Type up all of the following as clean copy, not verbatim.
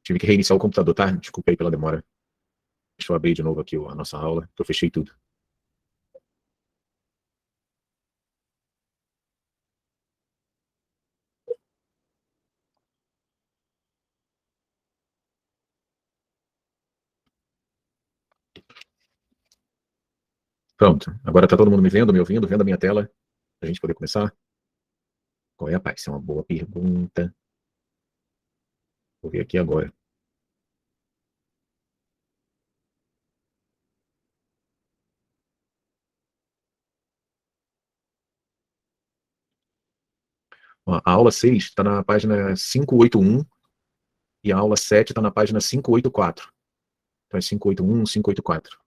Tive que reiniciar o computador, tá? Desculpa aí pela demora. Deixa eu abrir de novo aqui a nossa aula, que eu fechei tudo. Pronto. Agora tá todo mundo me vendo, me ouvindo, vendo a minha tela? Pra gente poder começar? Qual é, rapaz? Isso é uma boa pergunta. Vou ver aqui agora. Ó, a aula 6 está na página 581 e a aula 7 está na página 584. Então é 581, 584.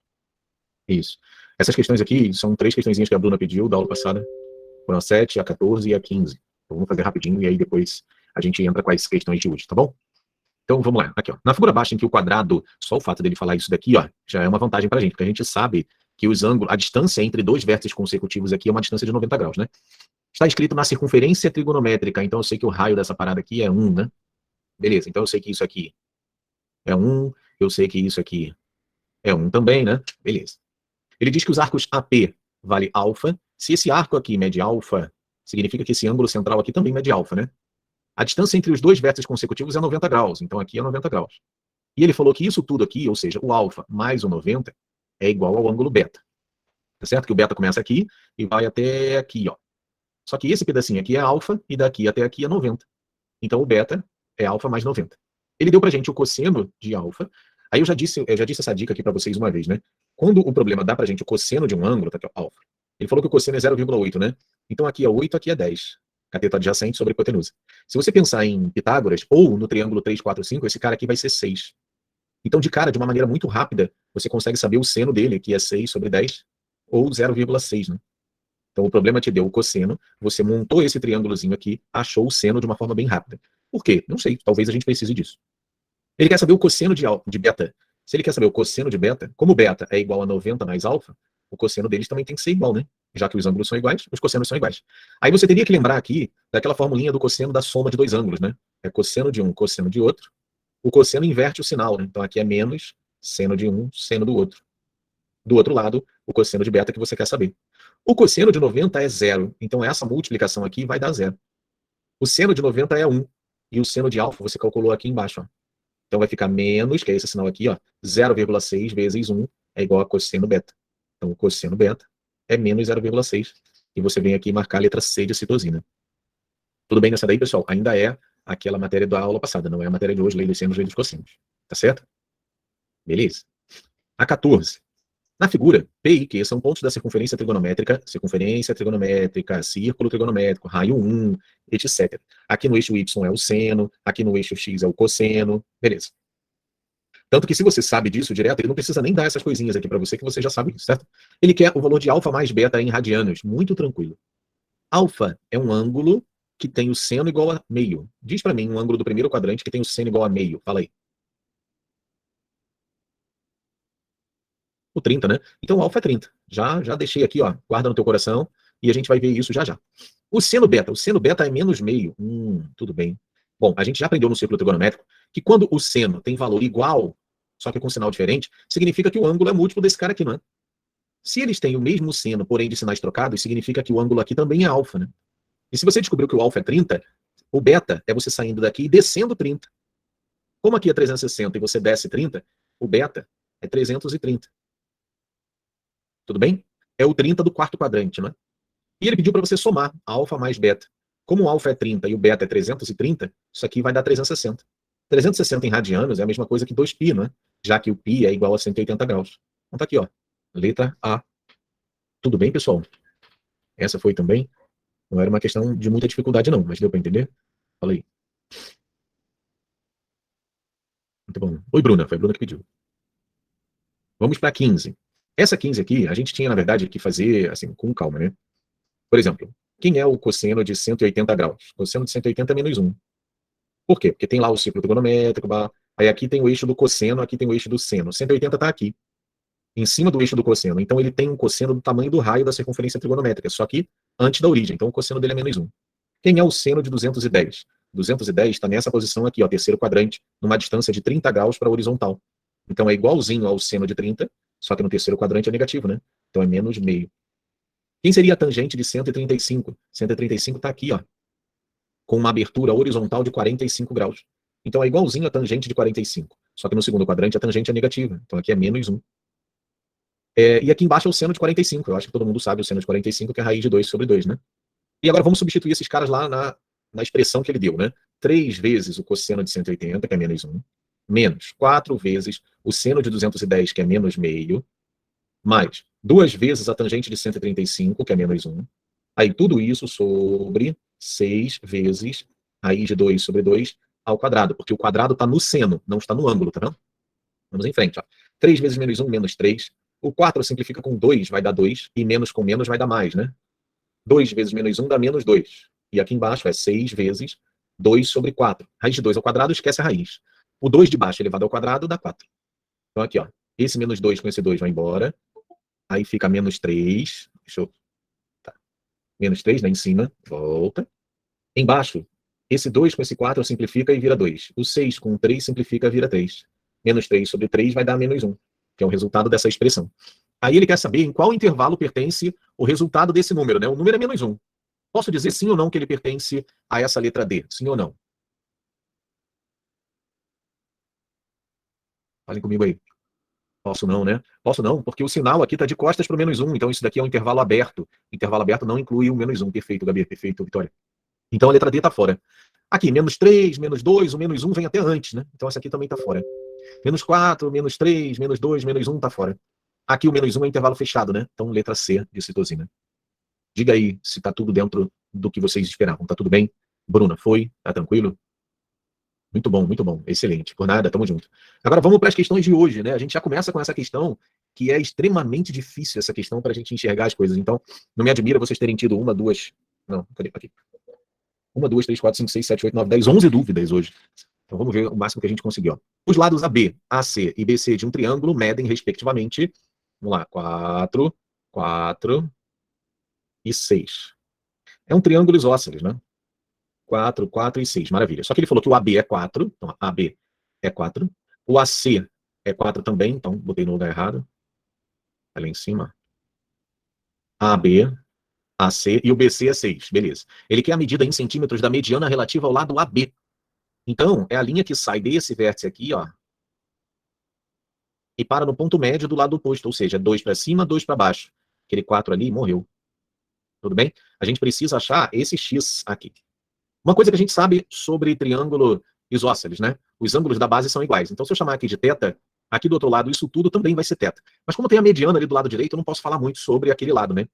Isso. Essas questões aqui são 3 questõezinhas que a Bruna pediu da aula passada. Foram a 7, a 14 e a 15. Então vamos fazer rapidinho e aí depois a gente entra com as questões de hoje, tá bom? Então vamos lá. Aqui, ó. Na figura abaixo em que o quadrado, só o fato dele falar isso daqui, ó, já é uma vantagem pra gente, porque a gente sabe que os ângulos, a distância entre dois vértices consecutivos aqui é uma distância de 90 graus, né? Está escrito na circunferência trigonométrica, então eu sei que o raio dessa parada aqui é 1, né? Beleza, então eu sei que isso aqui é 1, eu sei que isso aqui é 1 também, né? Beleza. Ele diz que os arcos AP vale alfa. Se esse arco aqui mede alfa, significa que esse ângulo central aqui também mede alfa, né? A distância entre os dois vértices consecutivos é 90 graus, então aqui é 90 graus. E ele falou que isso tudo aqui, ou seja, o alfa mais o 90, é igual ao ângulo beta. Tá certo? Que o beta começa aqui e vai até aqui, ó. Só que esse pedacinho aqui é alfa e daqui até aqui é 90. Então o beta é alfa mais 90. Ele deu pra gente o cosseno de alfa. Aí eu já disse essa dica aqui pra vocês uma vez, né? Quando o problema dá pra gente o cosseno de um ângulo, tá aqui, ó, alfa. Ele falou que o cosseno é 0,8, né? Então aqui é 8, aqui é 10. Cateto adjacente sobre hipotenusa. Se você pensar em Pitágoras ou no triângulo 3, 4, 5, esse cara aqui vai ser 6. Então, de cara, de uma maneira muito rápida, você consegue saber o seno dele, que é 6 sobre 10, ou 0,6, né? Então, o problema te deu o cosseno, você montou esse triângulozinho aqui, achou o seno de uma forma bem rápida. Por quê? Não sei, talvez a gente precise disso. Ele quer saber o cosseno de beta. Se ele quer saber o cosseno de beta, como beta é igual a 90 mais alfa, o cosseno deles também tem que ser igual, né? Já que os ângulos são iguais, os cossenos são iguais. Aí você teria que lembrar aqui daquela formulinha do cosseno da soma de dois ângulos, né? É cosseno de um, cosseno de outro. O cosseno inverte o sinal, né? Então aqui é menos seno de um, seno do outro. Do outro lado, o cosseno de beta que você quer saber. O cosseno de 90 é zero, então essa multiplicação aqui vai dar zero. O seno de 90 é 1, e o seno de alfa você calculou aqui embaixo, ó. Então vai ficar menos, que é esse sinal aqui, ó, 0,6 vezes 1 é igual a cosseno beta. Então o cosseno beta é menos 0,6. E você vem aqui marcar a letra C de citosina. Tudo bem nessa daí, pessoal? Ainda é aquela matéria da aula passada, não é a matéria de hoje, lei dos senos, lei dos cossenos. Tá certo? Beleza? A 14. Na figura, P e Q são pontos da circunferência trigonométrica, círculo trigonométrico, raio 1, etc. Aqui no eixo Y é o seno, aqui no eixo X é o cosseno, beleza. Tanto que se você sabe disso direto, ele não precisa nem dar essas coisinhas aqui para você, que você já sabe isso, certo? Ele quer o valor de alfa mais beta em radianos, muito tranquilo. Alfa é um ângulo que tem o seno igual a meio. Diz para mim um ângulo do primeiro quadrante que tem o seno igual a meio. Fala aí. O 30, né? Então o alfa é 30. Já deixei aqui, ó, guarda no teu coração, e a gente vai ver isso já já. O seno beta é menos meio. Tudo bem. Bom, a gente já aprendeu no círculo trigonométrico que quando o seno tem valor igual, só que com sinal diferente, significa que o ângulo é múltiplo desse cara aqui, não é? Se eles têm o mesmo seno, porém de sinais trocados, significa que o ângulo aqui também é alfa, né? E se você descobriu que o alfa é 30, o beta é você saindo daqui e descendo 30. Como aqui é 360 e você desce 30, o beta é 330. Tudo bem? É o 30 do quarto quadrante, né? E ele pediu para você somar alfa mais beta. Como o alfa é 30 e o beta é 330, isso aqui vai dar 360. 360 em radianos é a mesma coisa que 2π, né? Já que o π é igual a 180 graus. Então tá aqui, ó. Letra A. Tudo bem, pessoal? Essa foi também. Não era uma questão de muita dificuldade, não, mas deu para entender? Fala aí. Muito bom. Oi, Bruna. Foi a Bruna que pediu. Vamos para 15. Essa 15 aqui, a gente tinha, na verdade, que fazer assim, com calma, né? Por exemplo, quem é o cosseno de 180 graus? Cosseno de 180 é menos 1. Por quê? Porque tem lá o círculo trigonométrico, aí aqui tem o eixo do cosseno, aqui tem o eixo do seno. 180 está aqui, em cima do eixo do cosseno. Então ele tem um cosseno do tamanho do raio da circunferência trigonométrica, só que antes da origem. Então o cosseno dele é menos 1. Quem é o seno de 210? 210 está nessa posição aqui, ó, terceiro quadrante, numa distância de 30 graus para a horizontal. Então é igualzinho ao seno de 30, só que no terceiro quadrante é negativo, né? Então é menos meio. Quem seria a tangente de 135? 135 está aqui, ó, com uma abertura horizontal de 45 graus. Então é igualzinho a tangente de 45. Só que no segundo quadrante a tangente é negativa. Então aqui é menos 1. E aqui embaixo é o seno de 45. Eu acho que todo mundo sabe o seno de 45, que é a raiz de 2 sobre 2, né? E agora vamos substituir esses caras lá na expressão que ele deu, né? 3 vezes o cosseno de 180, que é menos 1, menos 4 vezes o seno de 210, que é menos meio, mais 2 vezes a tangente de 135, que é menos 1. Aí tudo isso sobre 6 vezes raiz de 2 sobre 2 ao quadrado, porque o quadrado está no seno, não está no ângulo, tá vendo? Vamos em frente, ó. 3 vezes menos 1, menos 3. O 4 simplifica com 2, vai dar 2, e menos com menos vai dar mais, né? 2 vezes menos 1 dá menos 2. E aqui embaixo é 6 vezes 2 sobre 4. Raiz de 2 ao quadrado, esquece a raiz. O 2 de baixo elevado ao quadrado dá 4. Então aqui, ó, esse menos 2 com esse 2 vai embora. Aí fica menos 3. Deixa eu... Tá. Menos 3, né, em cima. Volta. Embaixo, esse 2 com esse 4 simplifica e vira 2. O 6 com 3 simplifica e vira 3. Menos 3 sobre 3 vai dar menos 1, que é o resultado dessa expressão. Aí ele quer saber em qual intervalo pertence o resultado desse número, né? O número é menos 1. Posso dizer sim ou não que ele pertence a essa letra D? Sim ou não? Falem comigo aí. Posso não, né? Posso não, porque o sinal aqui está de costas para o menos 1, então isso daqui é um intervalo aberto. Intervalo aberto não inclui o menos 1. Perfeito, Gabi, perfeito, Vitória. Então a letra D está fora. Aqui, menos 3, menos 2, o menos 1 vem até antes, né? Então essa aqui também está fora. Menos 4, menos 3, menos 2, menos 1 está fora. Aqui o menos 1 é intervalo fechado, né? Então letra C de citosina. Diga aí se está tudo dentro do que vocês esperavam. Tá tudo bem? Bruna, foi? Tá tranquilo? Muito bom, excelente. Por nada, tamo junto. Agora vamos para as questões de hoje, né? A gente já começa com essa questão que é extremamente difícil, essa questão para a gente enxergar as coisas. Então, não me admira vocês terem tido uma, duas... Não, cadê? Aqui. 1, 2, 3, 4, 5, 6, 7, 8, 9, 10, 11 dúvidas hoje. Então vamos ver o máximo que a gente conseguiu. Ó. Os lados AB, AC e BC de um triângulo medem, respectivamente, vamos lá, 4, 4 e 6. É um triângulo isósceles, né? 4, 4 e 6, maravilha. Só que ele falou que o AB é 4, então AB é 4. O AC é 4 também, então botei no lugar errado. Ali em cima. AB, AC e o BC é 6, beleza. Ele quer a medida em centímetros da mediana relativa ao lado AB. Então, é a linha que sai desse vértice aqui, ó, e para no ponto médio do lado oposto, ou seja, 2 para cima, 2 para baixo. Aquele 4 ali morreu. Tudo bem? A gente precisa achar esse X aqui. Uma coisa que a gente sabe sobre triângulo isósceles, né? Os ângulos da base são iguais. Então, se eu chamar aqui de θ, aqui do outro lado, isso tudo também vai ser θ. Mas como tem a mediana ali do lado direito, eu não posso falar muito sobre aquele lado, né?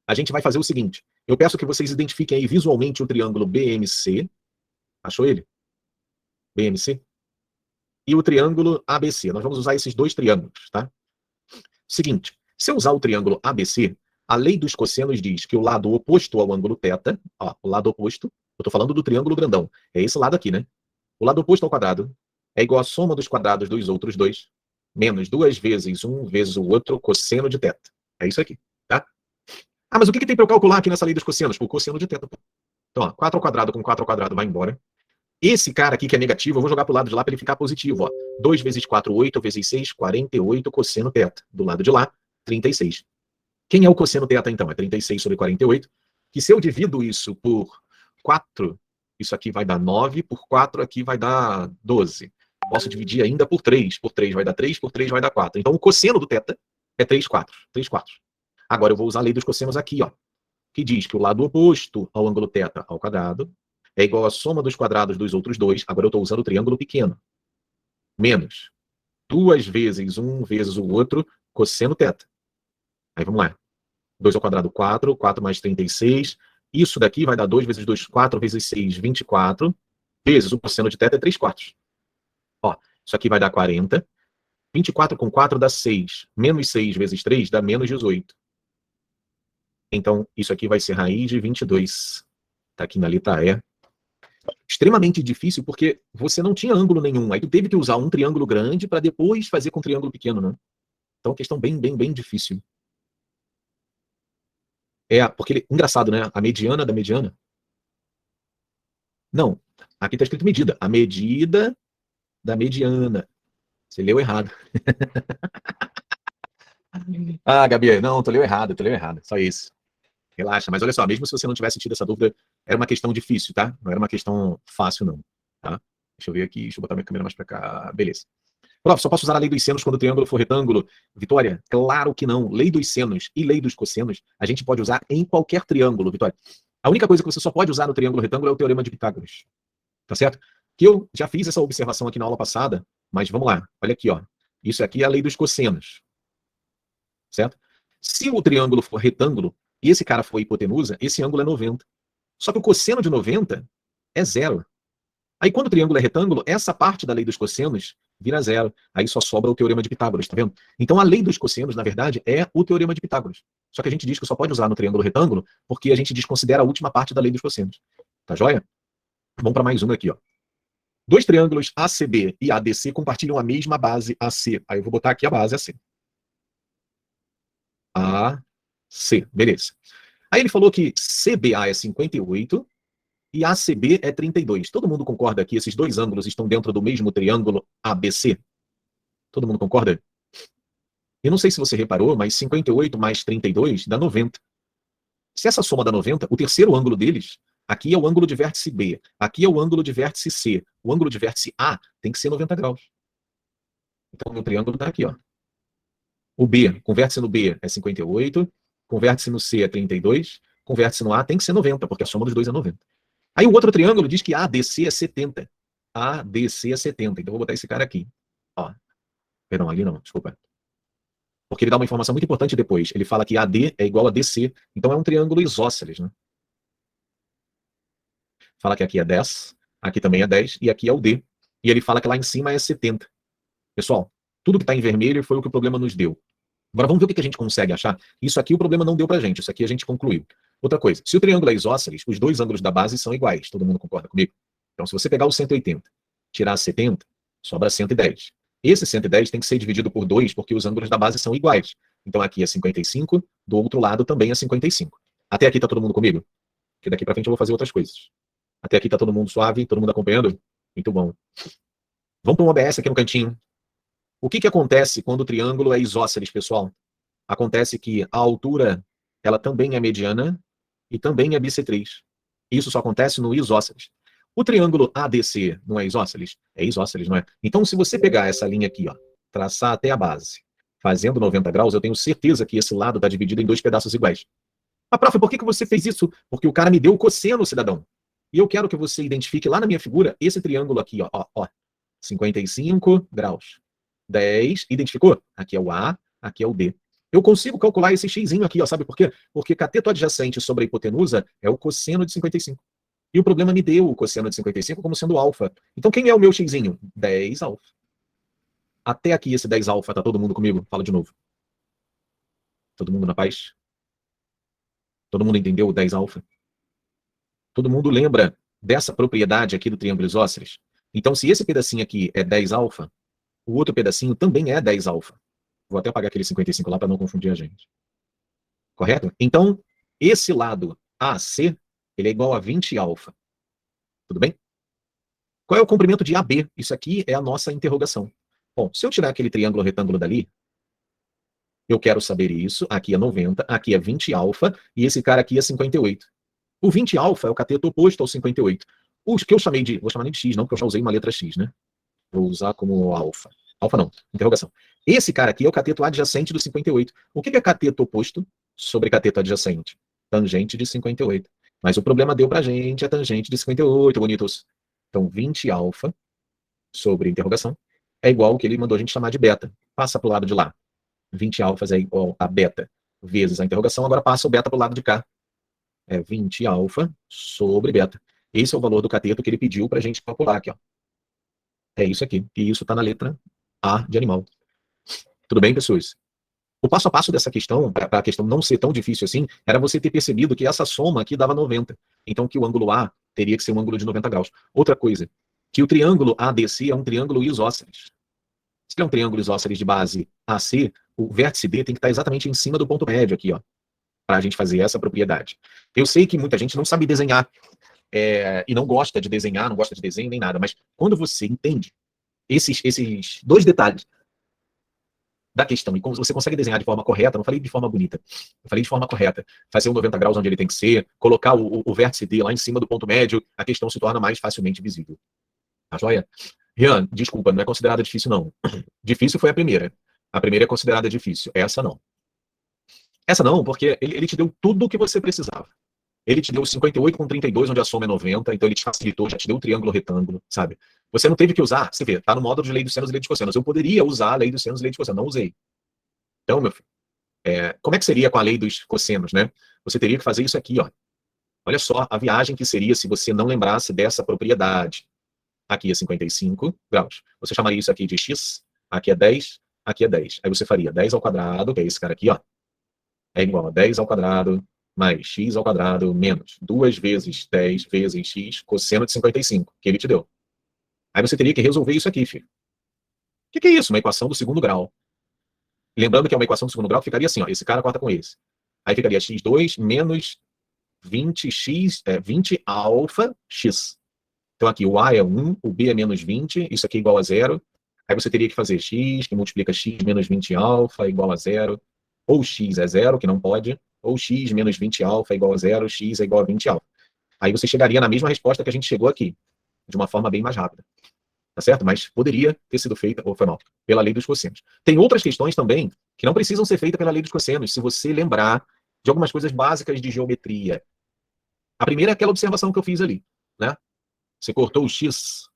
A gente vai fazer o seguinte. Eu peço que vocês identifiquem aí visualmente o triângulo BMC. Achou ele? BMC? E o triângulo ABC. Nós vamos usar esses dois triângulos, tá? Seguinte, se eu usar o triângulo ABC, a lei dos cossenos diz que o lado oposto ao ângulo θ, ó, o lado oposto, eu estou falando do triângulo grandão, é esse lado aqui, né? O lado oposto ao quadrado é igual à soma dos quadrados dos outros dois, menos 2 vezes um vezes o outro cosseno de θ. É isso aqui, tá? Ah, mas o que tem para eu calcular aqui nessa lei dos cossenos? O cosseno de θ. Então, ó, 4 ao quadrado com 4 ao quadrado vai embora. Esse cara aqui que é negativo, eu vou jogar para o lado de lá para ele ficar positivo. Ó. 2 vezes 4, 8 vezes 6, 48 cosseno θ. Do lado de lá, 36. Quem é o cosseno θ, então? É 36 sobre 48. Que se eu divido isso por 4, isso aqui vai dar 9, por 4 aqui vai dar 12. Posso dividir ainda por 3. Por 3 vai dar 3, por 3 vai dar 4. Então o cosseno do θ é 3 quartos. 3 quartos. Agora eu vou usar a lei dos cossenos aqui, ó, que diz que o lado oposto ao ângulo θ ao quadrado é igual à soma dos quadrados dos outros dois. Agora eu estou usando o triângulo pequeno. Menos 2 vezes um vezes o outro cosseno θ. Aí vamos lá. 2 ao quadrado, 4. 4 mais 36. Isso daqui vai dar 2 vezes 2, 4 vezes 6, 24. Vezes o cosseno de θ é 3 quartos. Ó, isso aqui vai dar 40. 24 com 4 dá 6. Menos 6 vezes 3 dá menos 18. Então, isso aqui vai ser raiz de 22. Tá aqui na letra E. Extremamente difícil porque você não tinha ângulo nenhum. Aí tu teve que usar um triângulo grande para depois fazer com um triângulo pequeno, né? Então, questão bem difícil. Porque, engraçado, né? A mediana da mediana. Não. Aqui está escrito medida. A medida da mediana. Você leu errado. Ah, Gabi, não, tu leu errado, tu leu errado. Só isso. Relaxa. Mas olha só, mesmo se você não tivesse tido essa dúvida, era uma questão difícil, tá? Não era uma questão fácil, não. Tá? Deixa eu ver aqui, deixa eu botar minha câmera mais para cá. Beleza. Prof, só posso usar a lei dos senos quando o triângulo for retângulo? Vitória, claro que não. Lei dos senos e lei dos cossenos, a gente pode usar em qualquer triângulo, Vitória. A única coisa que você só pó usar no triângulo retângulo é o teorema de Pitágoras. Tá certo? Que eu já fiz essa observação aqui na aula passada, mas vamos lá. Olha aqui, ó. Isso aqui é a lei dos cossenos. Certo? Se o triângulo for retângulo e esse cara for hipotenusa, esse ângulo é 90. Só que o cosseno de 90 é zero. Aí quando o triângulo é retângulo, essa parte da lei dos cossenos vira zero. Aí só sobra o teorema de Pitágoras, tá vendo? Então a lei dos cossenos, na verdade, é o teorema de Pitágoras. Só que a gente diz que só pode usar no triângulo retângulo porque a gente desconsidera a última parte da lei dos cossenos. Tá joia? Vamos para mais uma aqui, ó. Dois triângulos ACB e ADC compartilham a mesma base AC. Aí eu vou botar aqui a base AC. AC, beleza. Aí ele falou que CBA é 58 e ACB é 32. Todo mundo concorda que esses dois ângulos estão dentro do mesmo triângulo ABC? Todo mundo concorda? Eu não sei se você reparou, mas 58 mais 32 dá 90. Se essa soma dá 90, o terceiro ângulo deles, aqui é o ângulo de vértice B, aqui é o ângulo de vértice C, o ângulo de vértice A tem que ser 90 graus. Então, o meu triângulo está aqui, ó. O B, com vértice no B é 58, com vértice no C é 32, com vértice no A tem que ser 90, porque a soma dos dois é 90. Aí o outro triângulo diz que ADC é 70. ADC é 70. Então, eu vou botar esse cara aqui. Ó. Perdão, ali não, desculpa. Porque ele dá uma informação muito importante depois. Ele fala que AD é igual a DC. Então, é um triângulo isósceles, né? Fala que aqui é 10, aqui também é 10, e aqui é o D. E ele fala que lá em cima é 70. Pessoal, tudo que está em vermelho foi o que o problema nos deu. Agora vamos ver o que a gente consegue achar. Isso aqui o problema não deu pra gente, isso aqui a gente concluiu. Outra coisa, se o triângulo é isósceles, os dois ângulos da base são iguais. Todo mundo concorda comigo? Então, se você pegar o 180, tirar 70, sobra 110. Esse 110 tem que ser dividido por 2, porque os ângulos da base são iguais. Então, aqui é 55, do outro lado também é 55. Até aqui tá todo mundo comigo? Porque daqui pra frente eu vou fazer outras coisas. Até aqui tá todo mundo suave, todo mundo acompanhando? Muito bom. Vamos para um OBS aqui no cantinho. O que acontece quando o triângulo é isósceles, pessoal? Acontece que a altura, ela também é mediana e também é bissetriz. Isso só acontece no isósceles. O triângulo ADC não é isósceles? É isósceles, não é? Então, se você pegar essa linha aqui, ó, traçar até a base, fazendo 90 graus, eu tenho certeza que esse lado está dividido em dois pedaços iguais. Ah, prof, por que você fez isso? Porque o cara me deu o cosseno, cidadão. E eu quero que você identifique lá na minha figura esse triângulo aqui, ó. 55 graus. 10, identificou? Aqui é o A, aqui é o D. Eu consigo calcular esse xzinho aqui, ó, sabe por quê? Porque cateto adjacente sobre a hipotenusa é o cosseno de 55. E o problema me deu o cosseno de 55 como sendo alfa. Então quem é o meu xzinho? 10 alfa. Até aqui esse 10 alfa, tá todo mundo comigo? Fala de novo. Todo mundo na paz? Todo mundo entendeu o 10 alfa? Todo mundo lembra dessa propriedade aqui do triângulo isósceles? Então se esse pedacinho aqui é 10 alfa, o outro pedacinho também é 10 alfa. Vou até apagar aquele 55 lá para não confundir a gente. Correto? Então, esse lado AC, ele é igual a 20 alfa. Tudo bem? Qual é o comprimento de AB? Isso aqui é a nossa interrogação. Bom, se eu tirar aquele triângulo retângulo dali, eu quero saber isso. Aqui é 90, aqui é 20 alfa, e esse cara aqui é 58. O 20 alfa é o cateto oposto ao 58. O que eu chamei de, vou chamar nem de X não, porque eu já usei uma letra X, né? Vou usar como alfa. Alfa não, interrogação. Esse cara aqui é o cateto adjacente do 58. O que é cateto oposto sobre cateto adjacente? Tangente de 58. Mas o problema deu pra gente a tangente de 58, bonitos. Então, 20 alfa sobre interrogação é igual ao que ele mandou a gente chamar de beta. Passa pro lado de lá. 20 alfas é igual a beta vezes a interrogação. Agora passa o beta pro lado de cá. É 20 alfa sobre beta. Esse é o valor do cateto que ele pediu pra gente calcular aqui, ó. É isso aqui. E isso está na letra A de animal. Tudo bem, pessoas? O passo a passo dessa questão, para a questão não ser tão difícil assim, era você ter percebido que essa soma aqui dava 90. Então, que o ângulo A teria que ser um ângulo de 90 graus. Outra coisa, que o triângulo ADC é um triângulo isósceles. Se ele é um triângulo isósceles de base AC, o vértice D tem que estar exatamente em cima do ponto médio aqui, ó, para a gente fazer essa propriedade. Eu sei que muita gente não sabe desenhar e não gosta de desenhar, não gosta de desenho nem nada, mas quando você entende esses dois detalhes da questão e como você consegue desenhar de forma correta, não falei de forma bonita, eu falei de forma correta, fazer um 90 graus onde ele tem que ser, colocar o vértice D lá em cima do ponto médio, a questão se torna mais facilmente visível. Tá joia? Rian, desculpa, não é considerada difícil, não. Difícil foi a primeira. A primeira é considerada difícil. Essa não. Essa não, porque ele te deu tudo o que você precisava. Ele te deu 58 com 32, onde a soma é 90, então ele te facilitou, já te deu o triângulo retângulo, sabe? Você não teve que usar, você vê, tá no módulo de lei dos senos e lei dos cossenos. Eu poderia usar a lei dos senos e lei dos cossenos, não usei. Então, meu filho, como é que seria com a lei dos cossenos, né? Você teria que fazer isso aqui, ó. Olha só a viagem que seria se você não lembrasse dessa propriedade. Aqui é 55 graus. Você chamaria isso aqui de x, aqui é 10, aqui é 10. Aí você faria 10 ao quadrado, que é esse cara aqui, ó, é igual a 10 ao quadrado mais x ao quadrado menos 2 vezes 10 vezes x cosseno de 55, que ele te deu. Aí você teria que resolver isso aqui, filho. O que é isso? Uma equação do segundo grau. Lembrando que é uma equação do segundo grau, ficaria assim, ó, esse cara corta com esse. Aí ficaria x2 menos 20x, 20 alfa x. Então aqui o A é 1, o B é menos 20, isso aqui é igual a 0. Aí você teria que fazer x, que multiplica x menos 20 alfa igual a 0. Ou x é 0, que não pode, ou x menos 20 alfa igual a 0, x é igual a 20 alfa. Aí você chegaria na mesma resposta que a gente chegou aqui, de uma forma bem mais rápida. Tá certo? Mas poderia ter sido feita, ou foi mal, pela lei dos cossenos. Tem outras questões também que não precisam ser feitas pela lei dos cossenos, se você lembrar de algumas coisas básicas de geometria. A primeira é aquela observação que eu fiz ali, né? Você cortou o X.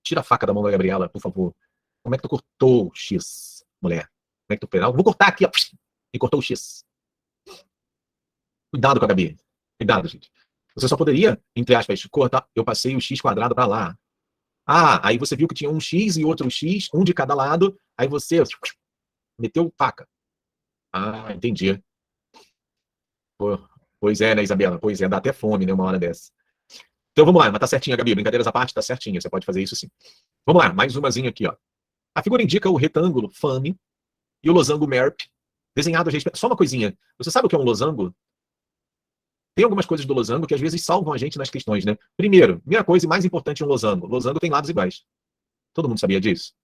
Tira a faca da mão da Gabriela, por favor. Como é que tu cortou o X, mulher? Como é que tu fez? Vou cortar aqui, ó. E cortou o X. Cuidado com a Gabi. Cuidado, gente. Você só poderia, entre aspas, cortar. Eu passei o X quadrado para lá. Ah, aí você viu que tinha um X e outro X, um de cada lado. Aí você meteu faca. Ah, entendi. Pô, pois é, né, Isabela? Pois é, dá até fome, né, uma hora dessa. Então vamos lá, mas tá certinha, Gabi. Brincadeiras à parte, tá certinha. Você pode fazer isso sim. Vamos lá, mais umazinha aqui, ó. A figura indica o retângulo FAME e o losango MERP, desenhado a respeito. Só uma coisinha. Você sabe o que é um losango? Tem algumas coisas do losango que às vezes salvam a gente nas questões, né? Primeiro, primeira coisa e mais importante em um losango. Losango tem lados iguais. Todo mundo sabia disso?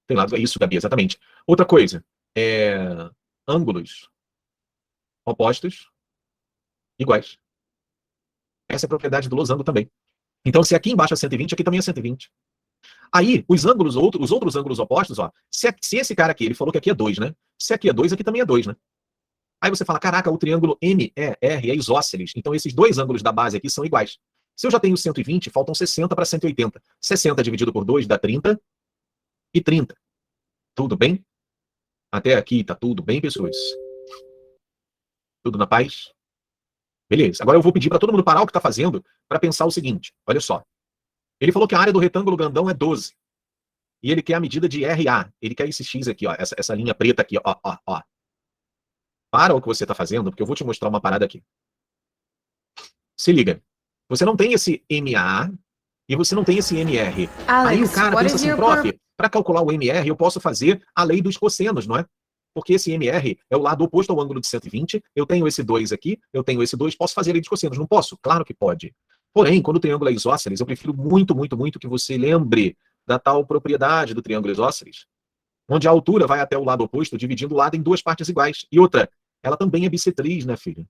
Tem lados. É isso, Gabi, exatamente. Outra coisa. Ângulos opostos iguais. Essa é a propriedade do losango também. Então, se aqui embaixo é 120, aqui também é 120. Aí, os outros ângulos opostos, ó, se esse cara aqui, ele falou que aqui é 2, né? Se aqui é 2, aqui também é 2, né? Aí você fala, caraca, o triângulo MER é isósceles, então esses dois ângulos da base aqui são iguais. Se eu já tenho 120, faltam 60 para 180. 60 dividido por 2 dá 30 e 30. Tudo bem? Até aqui tá tudo bem, pessoas? Tudo na paz? Beleza. Agora eu vou pedir para todo mundo parar o que está fazendo para pensar o seguinte, olha só. Ele falou que a área do retângulo grandão é 12. E ele quer a medida de RA. Ele quer esse X aqui, ó, essa linha preta aqui, ó. Para o que você está fazendo, porque eu vou te mostrar uma parada aqui. Se liga. Você não tem esse MA e você não tem esse MR. Alex, aí o cara pensa assim, prof, para calcular o MR eu posso fazer a lei dos cossenos, não é? Porque esse MR é o lado oposto ao ângulo de 120, eu tenho esse 2 aqui, eu tenho esse 2, posso fazer a lei dos cossenos, não posso? Claro que pode. Porém, quando o triângulo é isósceles, eu prefiro muito, muito, muito que você lembre da tal propriedade do triângulo isósceles, onde a altura vai até o lado oposto, dividindo o lado em duas partes iguais. E outra, ela também é bissetriz, né, filho?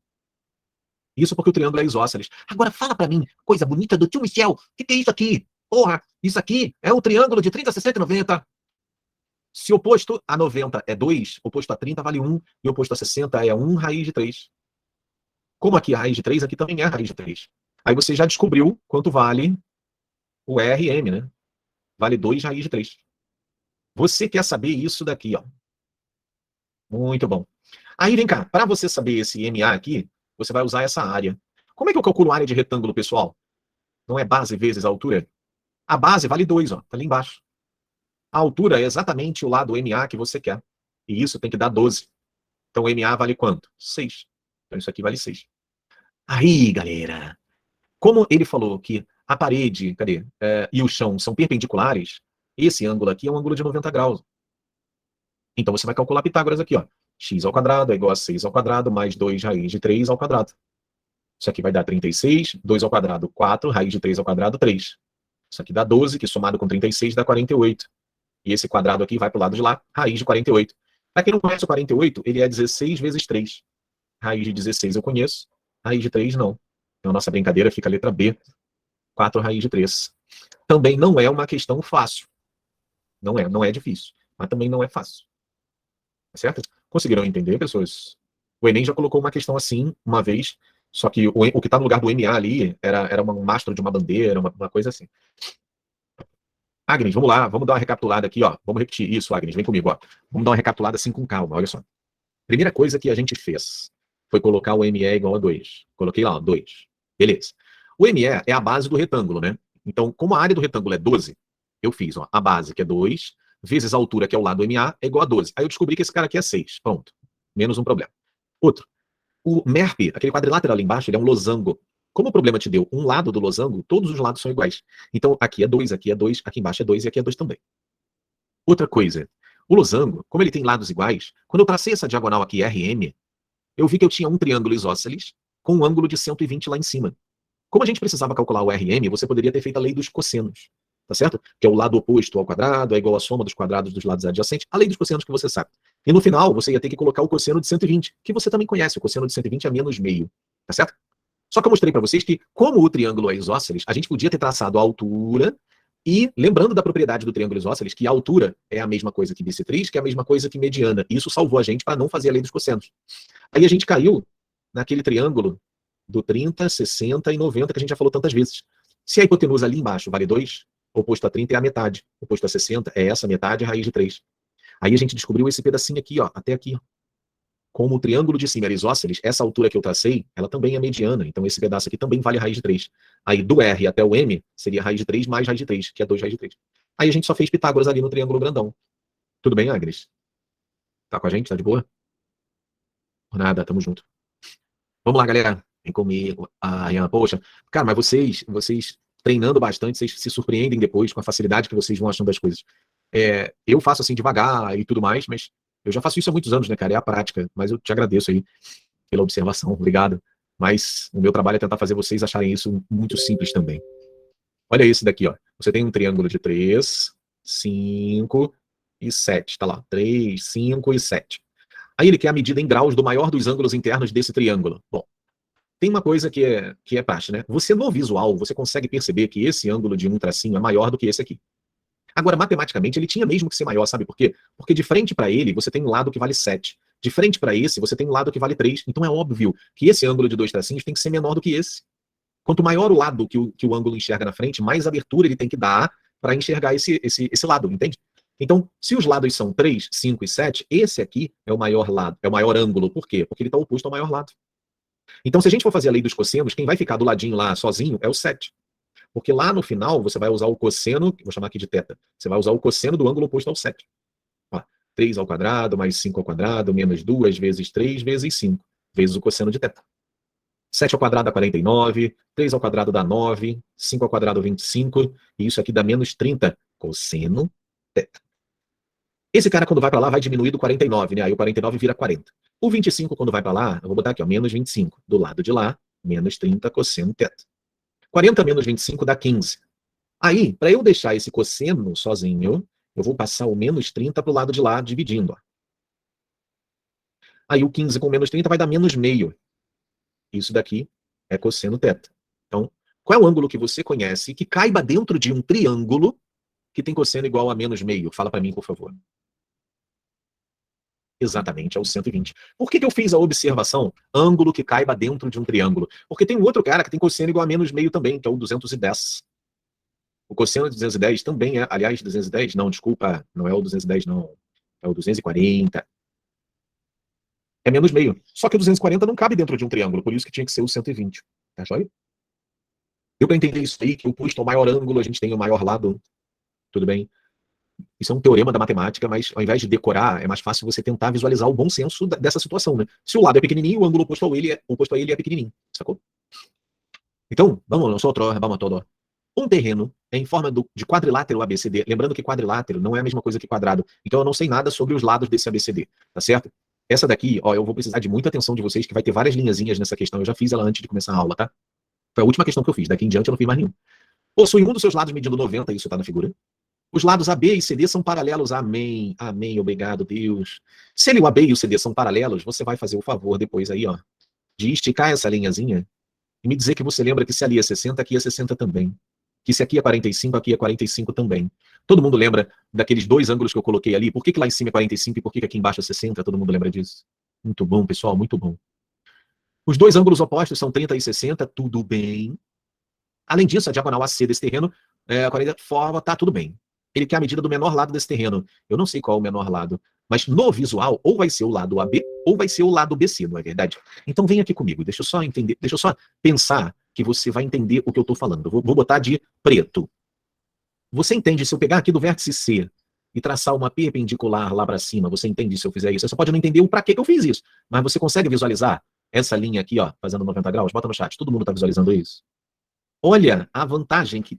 Isso porque o triângulo é isósceles. Agora fala pra mim, coisa bonita do tio Michel, o que é isso aqui? Porra, isso aqui é um triângulo de 30, 60 e 90. Se oposto a 90 é 2, oposto a 30 vale 1, e oposto a 60 é 1 raiz de 3. Como aqui é a raiz de 3, aqui também é a raiz de 3. Aí você já descobriu quanto vale o RM, né? Vale 2 raiz de 3. Você quer saber isso daqui, ó. Muito bom. Aí, vem cá, para você saber esse MA aqui, você vai usar essa área. Como é que eu calculo a área de retângulo, pessoal? Não é base vezes a altura? A base vale 2, ó, tá ali embaixo. A altura é exatamente o lado MA que você quer. E isso tem que dar 12. Então, o MA vale quanto? 6. Então, isso aqui vale 6. Aí, galera, como ele falou que a parede, e o chão são perpendiculares, esse ângulo aqui é um ângulo de 90 graus. Então, você vai calcular Pitágoras aqui, ó. X ao quadrado é igual a 6 ao quadrado mais 2 raiz de 3 ao quadrado. Isso aqui vai dar 36, 2 ao quadrado, 4, raiz de 3 ao quadrado, 3. Isso aqui dá 12, que somado com 36 dá 48. E esse quadrado aqui vai para o lado de lá, raiz de 48. Para quem não conhece o 48, ele é 16 vezes 3. Raiz de 16 eu conheço, raiz de 3 não. Então a nossa brincadeira fica a letra B, 4 raiz de 3. Também não é uma questão fácil. Não é difícil, mas também não é fácil. Tá certo? Conseguiram entender, pessoas? O Enem já colocou uma questão assim uma vez, só que o que está no lugar do MA ali era um mastro de uma bandeira, uma coisa assim. Agnes, vamos lá, vamos dar uma recapitulada aqui, ó. Vamos repetir isso, Agnes, vem comigo, ó. Vamos dar uma recapitulada assim com calma, olha só. Primeira coisa que a gente fez foi colocar o ME igual a 2. Coloquei lá, ó, 2. Beleza. O ME é a base do retângulo, né? Então, como a área do retângulo é 12, eu fiz, ó, a base, que é 2, vezes a altura, que é o lado MA, é igual a 12. Aí eu descobri que esse cara aqui é 6. Pronto. Menos um problema. Outro. O MERP, aquele quadrilátero ali embaixo, ele é um losango. Como o problema te deu um lado do losango, todos os lados são iguais. Então, aqui é 2, aqui embaixo é 2 e aqui é 2 também. Outra coisa, o losango, como ele tem lados iguais, quando eu tracei essa diagonal aqui, RM, eu vi que eu tinha um triângulo isósceles com um ângulo de 120 lá em cima. Como a gente precisava calcular o RM, você poderia ter feito a lei dos cossenos, tá certo? Que é o lado oposto ao quadrado, é igual à soma dos quadrados dos lados adjacentes, a lei dos cossenos que você sabe. E no final, você ia ter que colocar o cosseno de 120, que você também conhece, o cosseno de 120 é menos meio, tá certo? Só que eu mostrei para vocês que, como o triângulo é isósceles, a gente podia ter traçado a altura e, lembrando da propriedade do triângulo isósceles, que a altura é a mesma coisa que bissetriz, que é a mesma coisa que mediana. Isso salvou a gente para não fazer a lei dos cossenos. Aí a gente caiu naquele triângulo do 30, 60 e 90 que a gente já falou tantas vezes. Se a hipotenusa ali embaixo vale 2, oposto a 30 é a metade, oposto a 60 é essa metade, raiz de 3. Aí a gente descobriu esse pedacinho aqui, ó, até aqui. Como o triângulo de cima era isósceles, essa altura que eu tracei, ela também é mediana, então esse pedaço aqui também vale raiz de 3. Aí do R até o M seria raiz de 3 mais raiz de 3, que é 2 raiz de 3. Aí a gente só fez Pitágoras ali no triângulo grandão. Tudo bem, Agnes? Tá com a gente? Tá de boa? Por nada, tamo junto. Vamos lá, galera. Vem comigo. Ah, Ian, poxa. Cara, mas vocês treinando bastante, vocês se surpreendem depois com a facilidade que vocês vão achando das coisas. Eu faço assim devagar e tudo mais, mas eu já faço isso há muitos anos, né, cara? É a prática. Mas eu te agradeço aí pela observação. Obrigado. Mas o meu trabalho é tentar fazer vocês acharem isso muito simples também. Olha esse daqui, ó. Você tem um triângulo de 3, 5 e 7. Tá lá. 3, 5 e 7. Aí ele quer a medida em graus do maior dos ângulos internos desse triângulo. Bom, tem uma coisa que é prática, né? Você no visual, você consegue perceber que esse ângulo de um tracinho é maior do que esse aqui. Agora, matematicamente, ele tinha mesmo que ser maior, sabe por quê? Porque de frente para ele, você tem um lado que vale 7. De frente para esse, você tem um lado que vale 3. Então é óbvio que esse ângulo de dois tracinhos tem que ser menor do que esse. Quanto maior o lado que o ângulo enxerga na frente, mais abertura ele tem que dar para enxergar esse lado, entende? Então, se os lados são 3, 5 e 7, esse aqui é o maior lado, é o maior ângulo. Por quê? Porque ele está oposto ao maior lado. Então, se a gente for fazer a lei dos cossenos, quem vai ficar do ladinho lá sozinho é o 7. Porque lá no final, você vai usar o cosseno, vou chamar aqui de θ, você vai usar o cosseno do ângulo oposto ao 7. Ó, 3 ao quadrado, mais 5 ao quadrado, menos 2 vezes 3 vezes 5, vezes o cosseno de θ. 7 ao quadrado dá 49, 3 ao quadrado dá 9, 5 ao quadrado 25, e isso aqui dá menos 30, cosseno θ. Esse cara, quando vai para lá, vai diminuir do 49, né? Aí o 49 vira 40. O 25, quando vai para lá, eu vou botar aqui, ó, menos 25. Do lado de lá, menos 30 cosseno θ. 40 menos 25 dá 15. Aí, para eu deixar esse cosseno sozinho, eu vou passar o menos 30 para o lado de lá, dividindo. Ó. Aí o 15 com menos 30 vai dar menos meio. Isso daqui é cosseno θ. Então, qual é o ângulo que você conhece que caiba dentro de um triângulo que tem cosseno igual a menos meio? Fala para mim, por favor. Exatamente, é o 120. Por que eu fiz a observação ângulo que caiba dentro de um triângulo? Porque tem um outro cara que tem cosseno igual a menos meio também, que é o 210. O cosseno de 210 também é, aliás, 210, não, desculpa, não é o 210 não, é o 240. É menos meio. Só que o 240 não cabe dentro de um triângulo, por isso que tinha que ser o 120. Tá joia? Deu para entender isso aí, que o oposto ao maior ângulo, a gente tem o maior lado. Tudo bem? Isso é um teorema da matemática, mas ao invés de decorar, é mais fácil você tentar visualizar o bom senso dessa situação, né? Se o lado é pequenininho, o ângulo oposto a ele é pequenininho, sacou? Então, vamos todo. Um terreno é em forma de quadrilátero ABCD, lembrando que quadrilátero não é a mesma coisa que quadrado, então eu não sei nada sobre os lados desse ABCD, tá certo? Essa daqui, ó, eu vou precisar de muita atenção de vocês, que vai ter várias linhazinhas nessa questão. Eu já fiz ela antes de começar a aula, tá? Foi a última questão que eu fiz. Daqui em diante eu não fiz mais nenhum. Possui um dos seus lados medindo 90, isso está na figura. Os lados AB e CD são paralelos. Amém. Amém. Obrigado, Deus. Se ele, o AB e o CD são paralelos, você vai fazer o favor depois aí, ó, de esticar essa linhazinha e me dizer que você lembra que se ali é 60, aqui é 60 também. Que se aqui é 45, aqui é 45 também. Todo mundo lembra daqueles dois ângulos que eu coloquei ali? Por que lá em cima é 45 e por que aqui embaixo é 60? Todo mundo lembra disso? Muito bom, pessoal, muito bom. Os dois ângulos opostos são 30 e 60, tudo bem. Além disso, a diagonal AC desse terreno, a 40 forma, tá tudo bem. Ele quer a medida do menor lado desse terreno. Eu não sei qual é o menor lado, mas no visual, ou vai ser o lado AB, ou vai ser o lado BC, não é verdade? Então vem aqui comigo, deixa eu só entender, deixa eu só pensar que você vai entender o que eu estou falando. Vou botar de preto. Você entende, se eu pegar aqui do vértice C e traçar uma perpendicular lá para cima, você entende se eu fizer isso? Você pode não entender o para que eu fiz isso, mas você consegue visualizar essa linha aqui, ó, fazendo 90 graus? Bota no chat, todo mundo está visualizando isso? Olha a vantagem que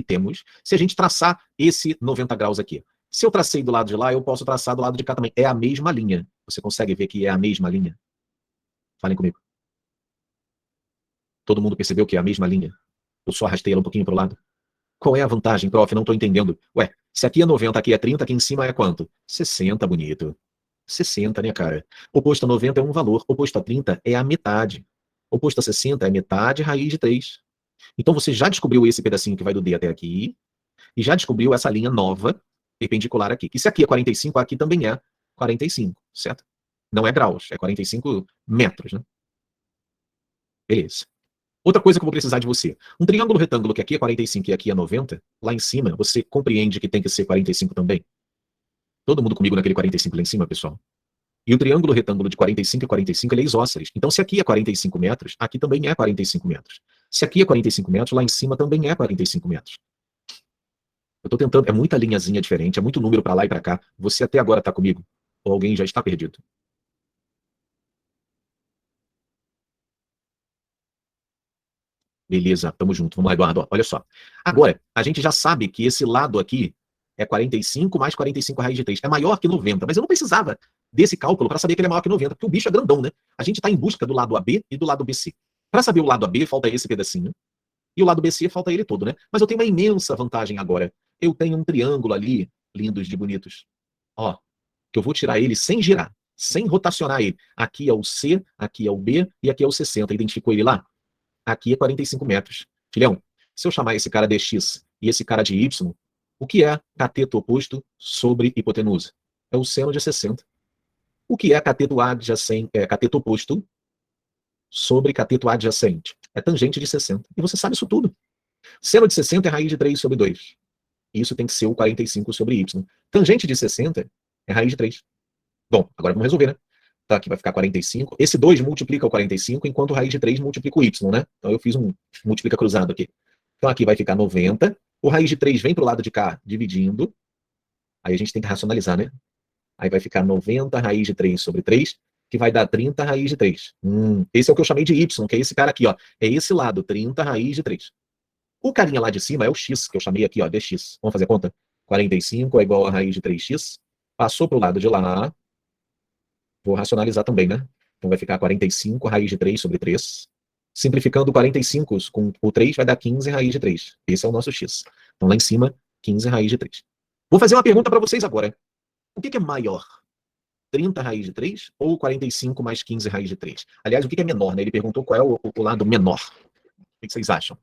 temos se a gente traçar esse 90 graus aqui. Se eu tracei do lado de lá, eu posso traçar do lado de cá também. É a mesma linha. Você consegue ver que é a mesma linha? Falem comigo. Todo mundo percebeu que é a mesma linha? Eu só arrastei ela um pouquinho para o lado. Qual é a vantagem, prof? Não estou entendendo. Ué, se aqui é 90, aqui é 30, aqui em cima é quanto? 60, bonito. 60, né, cara? Oposto a 90 é um valor, oposto a 30 é a metade. Oposto a 60 é metade raiz de 3. Então você já descobriu esse pedacinho que vai do D até aqui, e já descobriu essa linha nova, perpendicular aqui. Que se aqui é 45, aqui também é 45, certo? Não é graus, é 45 metros, né? Beleza. Outra coisa que eu vou precisar de você. Um triângulo retângulo que aqui é 45 e aqui é 90, lá em cima, você compreende que tem que ser 45 também? Todo mundo comigo naquele 45 lá em cima, pessoal? E o triângulo retângulo de 45 e 45, ele é isósceles. Então, se aqui é 45 metros, aqui também é 45 metros. Se aqui é 45 metros, lá em cima também é 45 metros. Eu estou tentando, é muita linhazinha diferente, é muito número para lá e para cá. Você até agora está comigo? Ou alguém já está perdido? Beleza, tamo junto. Vamos lá, Eduardo. Olha só. Agora, a gente já sabe que esse lado aqui é 45 mais 45 raiz de 3. É maior que 90, mas eu não precisava desse cálculo para saber que ele é maior que 90, porque o bicho é grandão, né? A gente está em busca do lado AB e do lado BC. Para saber o lado AB, falta esse pedacinho. E o lado BC, falta ele todo, né? Mas eu tenho uma imensa vantagem agora. Eu tenho um triângulo ali, lindos de bonitos. Ó, que eu vou tirar ele sem girar, sem rotacionar ele. Aqui é o C, aqui é o B e aqui é o 60. Identificou ele lá? Aqui é 45 metros. Filhão, se eu chamar esse cara de X e esse cara de Y, o que é cateto oposto sobre hipotenusa? É o seno de 60. O que é cateto adjacente, cateto oposto sobre cateto adjacente? É tangente de 60. E você sabe isso tudo. Seno de 60 é raiz de 3 sobre 2. Isso tem que ser o 45 sobre Y. Tangente de 60 é raiz de 3. Bom, agora vamos resolver, né? Tá, aqui vai ficar 45. Esse 2 multiplica o 45, enquanto raiz de 3 multiplica o y, né? Então eu fiz um multiplica cruzado aqui. Então aqui vai ficar 90. O raiz de 3 vem para o lado de cá, dividindo. Aí a gente tem que racionalizar, né? Aí vai ficar 90 raiz de 3 sobre 3, que vai dar 30 raiz de 3. Esse é o que eu chamei de y, que é esse cara aqui, ó. É esse lado, 30 raiz de 3. O carinha lá de cima é o x, que eu chamei aqui, ó, dx. Vamos fazer a conta? 45 é igual a raiz de 3x. Passou para o lado de lá. Vou racionalizar também, né? Então vai ficar 45 raiz de 3 sobre 3. Simplificando 45 com o 3 vai dar 15 raiz de 3. Esse é o nosso x. Então lá em cima, 15 raiz de 3. Vou fazer uma pergunta para vocês agora. O que é maior? 30 raiz de 3 ou 45 mais 15 raiz de 3? Aliás, o que é menor, né? Ele perguntou qual é o lado menor. O que vocês acham?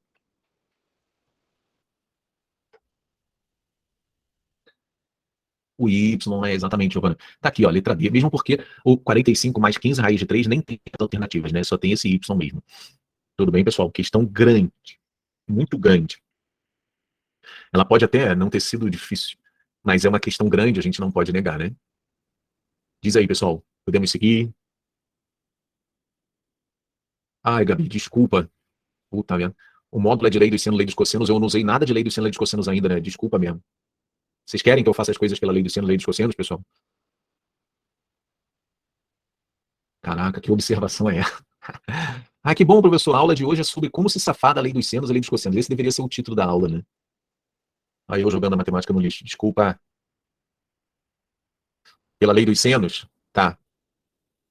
O Y, é exatamente, Giovana. Tá aqui, ó, letra D. Mesmo porque o 45 mais 15 raiz de 3 nem tem alternativas, né? Só tem esse Y mesmo. Tudo bem, pessoal? Questão grande. Muito grande. Ela pode até não ter sido difícil, mas é uma questão grande, a gente não pode negar, né? Diz aí, pessoal. Podemos seguir? Ai, Gabi, desculpa. Puta merda. O módulo é de lei dos seno, lei dos cossenos. Eu não usei nada de lei dos seno, lei dos cossenos ainda, né? Desculpa mesmo. Vocês querem que eu faça as coisas pela lei do seno, lei dos cossenos, pessoal? Caraca, que observação é essa? Ah, que bom, professor. A aula de hoje é sobre como se safar da lei dos senos e lei dos cossenos. Esse deveria ser o título da aula, né? Aí eu jogando a matemática no lixo. Desculpa. Pela lei dos senos? Tá.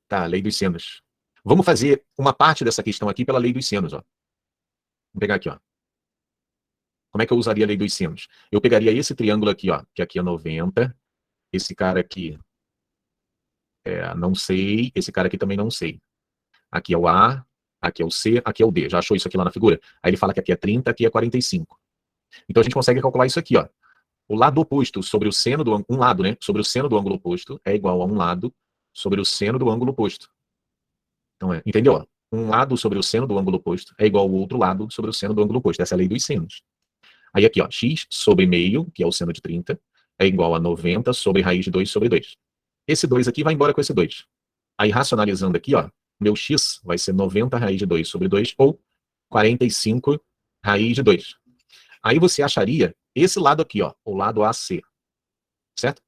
Tá, lei dos senos. Vamos fazer uma parte dessa questão aqui pela lei dos senos, ó. Vou pegar aqui, ó. Como é que eu usaria a lei dos senos? Eu pegaria esse triângulo aqui, ó, que aqui é 90, esse cara aqui não sei, esse cara aqui também não sei. Aqui é o A, aqui é o C, aqui é o D. Já achou isso aqui lá na figura? Aí ele fala que aqui é 30, aqui é 45. Então a gente consegue calcular isso aqui, ó. O lado oposto sobre o seno do ângulo, um lado, né, sobre o seno do ângulo oposto é igual a um lado sobre o seno do ângulo oposto. Então entendeu? Ó? Um lado sobre o seno do ângulo oposto é igual ao outro lado sobre o seno do ângulo oposto. Essa é a lei dos senos. Aí aqui, ó, x sobre meio, que é o seno de 30, é igual a 90 sobre raiz de 2 sobre 2. Esse 2 aqui vai embora com esse 2. Aí racionalizando aqui, ó, meu x vai ser 90 raiz de 2 sobre 2 ou 45 raiz de 2. Aí você acharia esse lado aqui, ó, o lado AC, certo?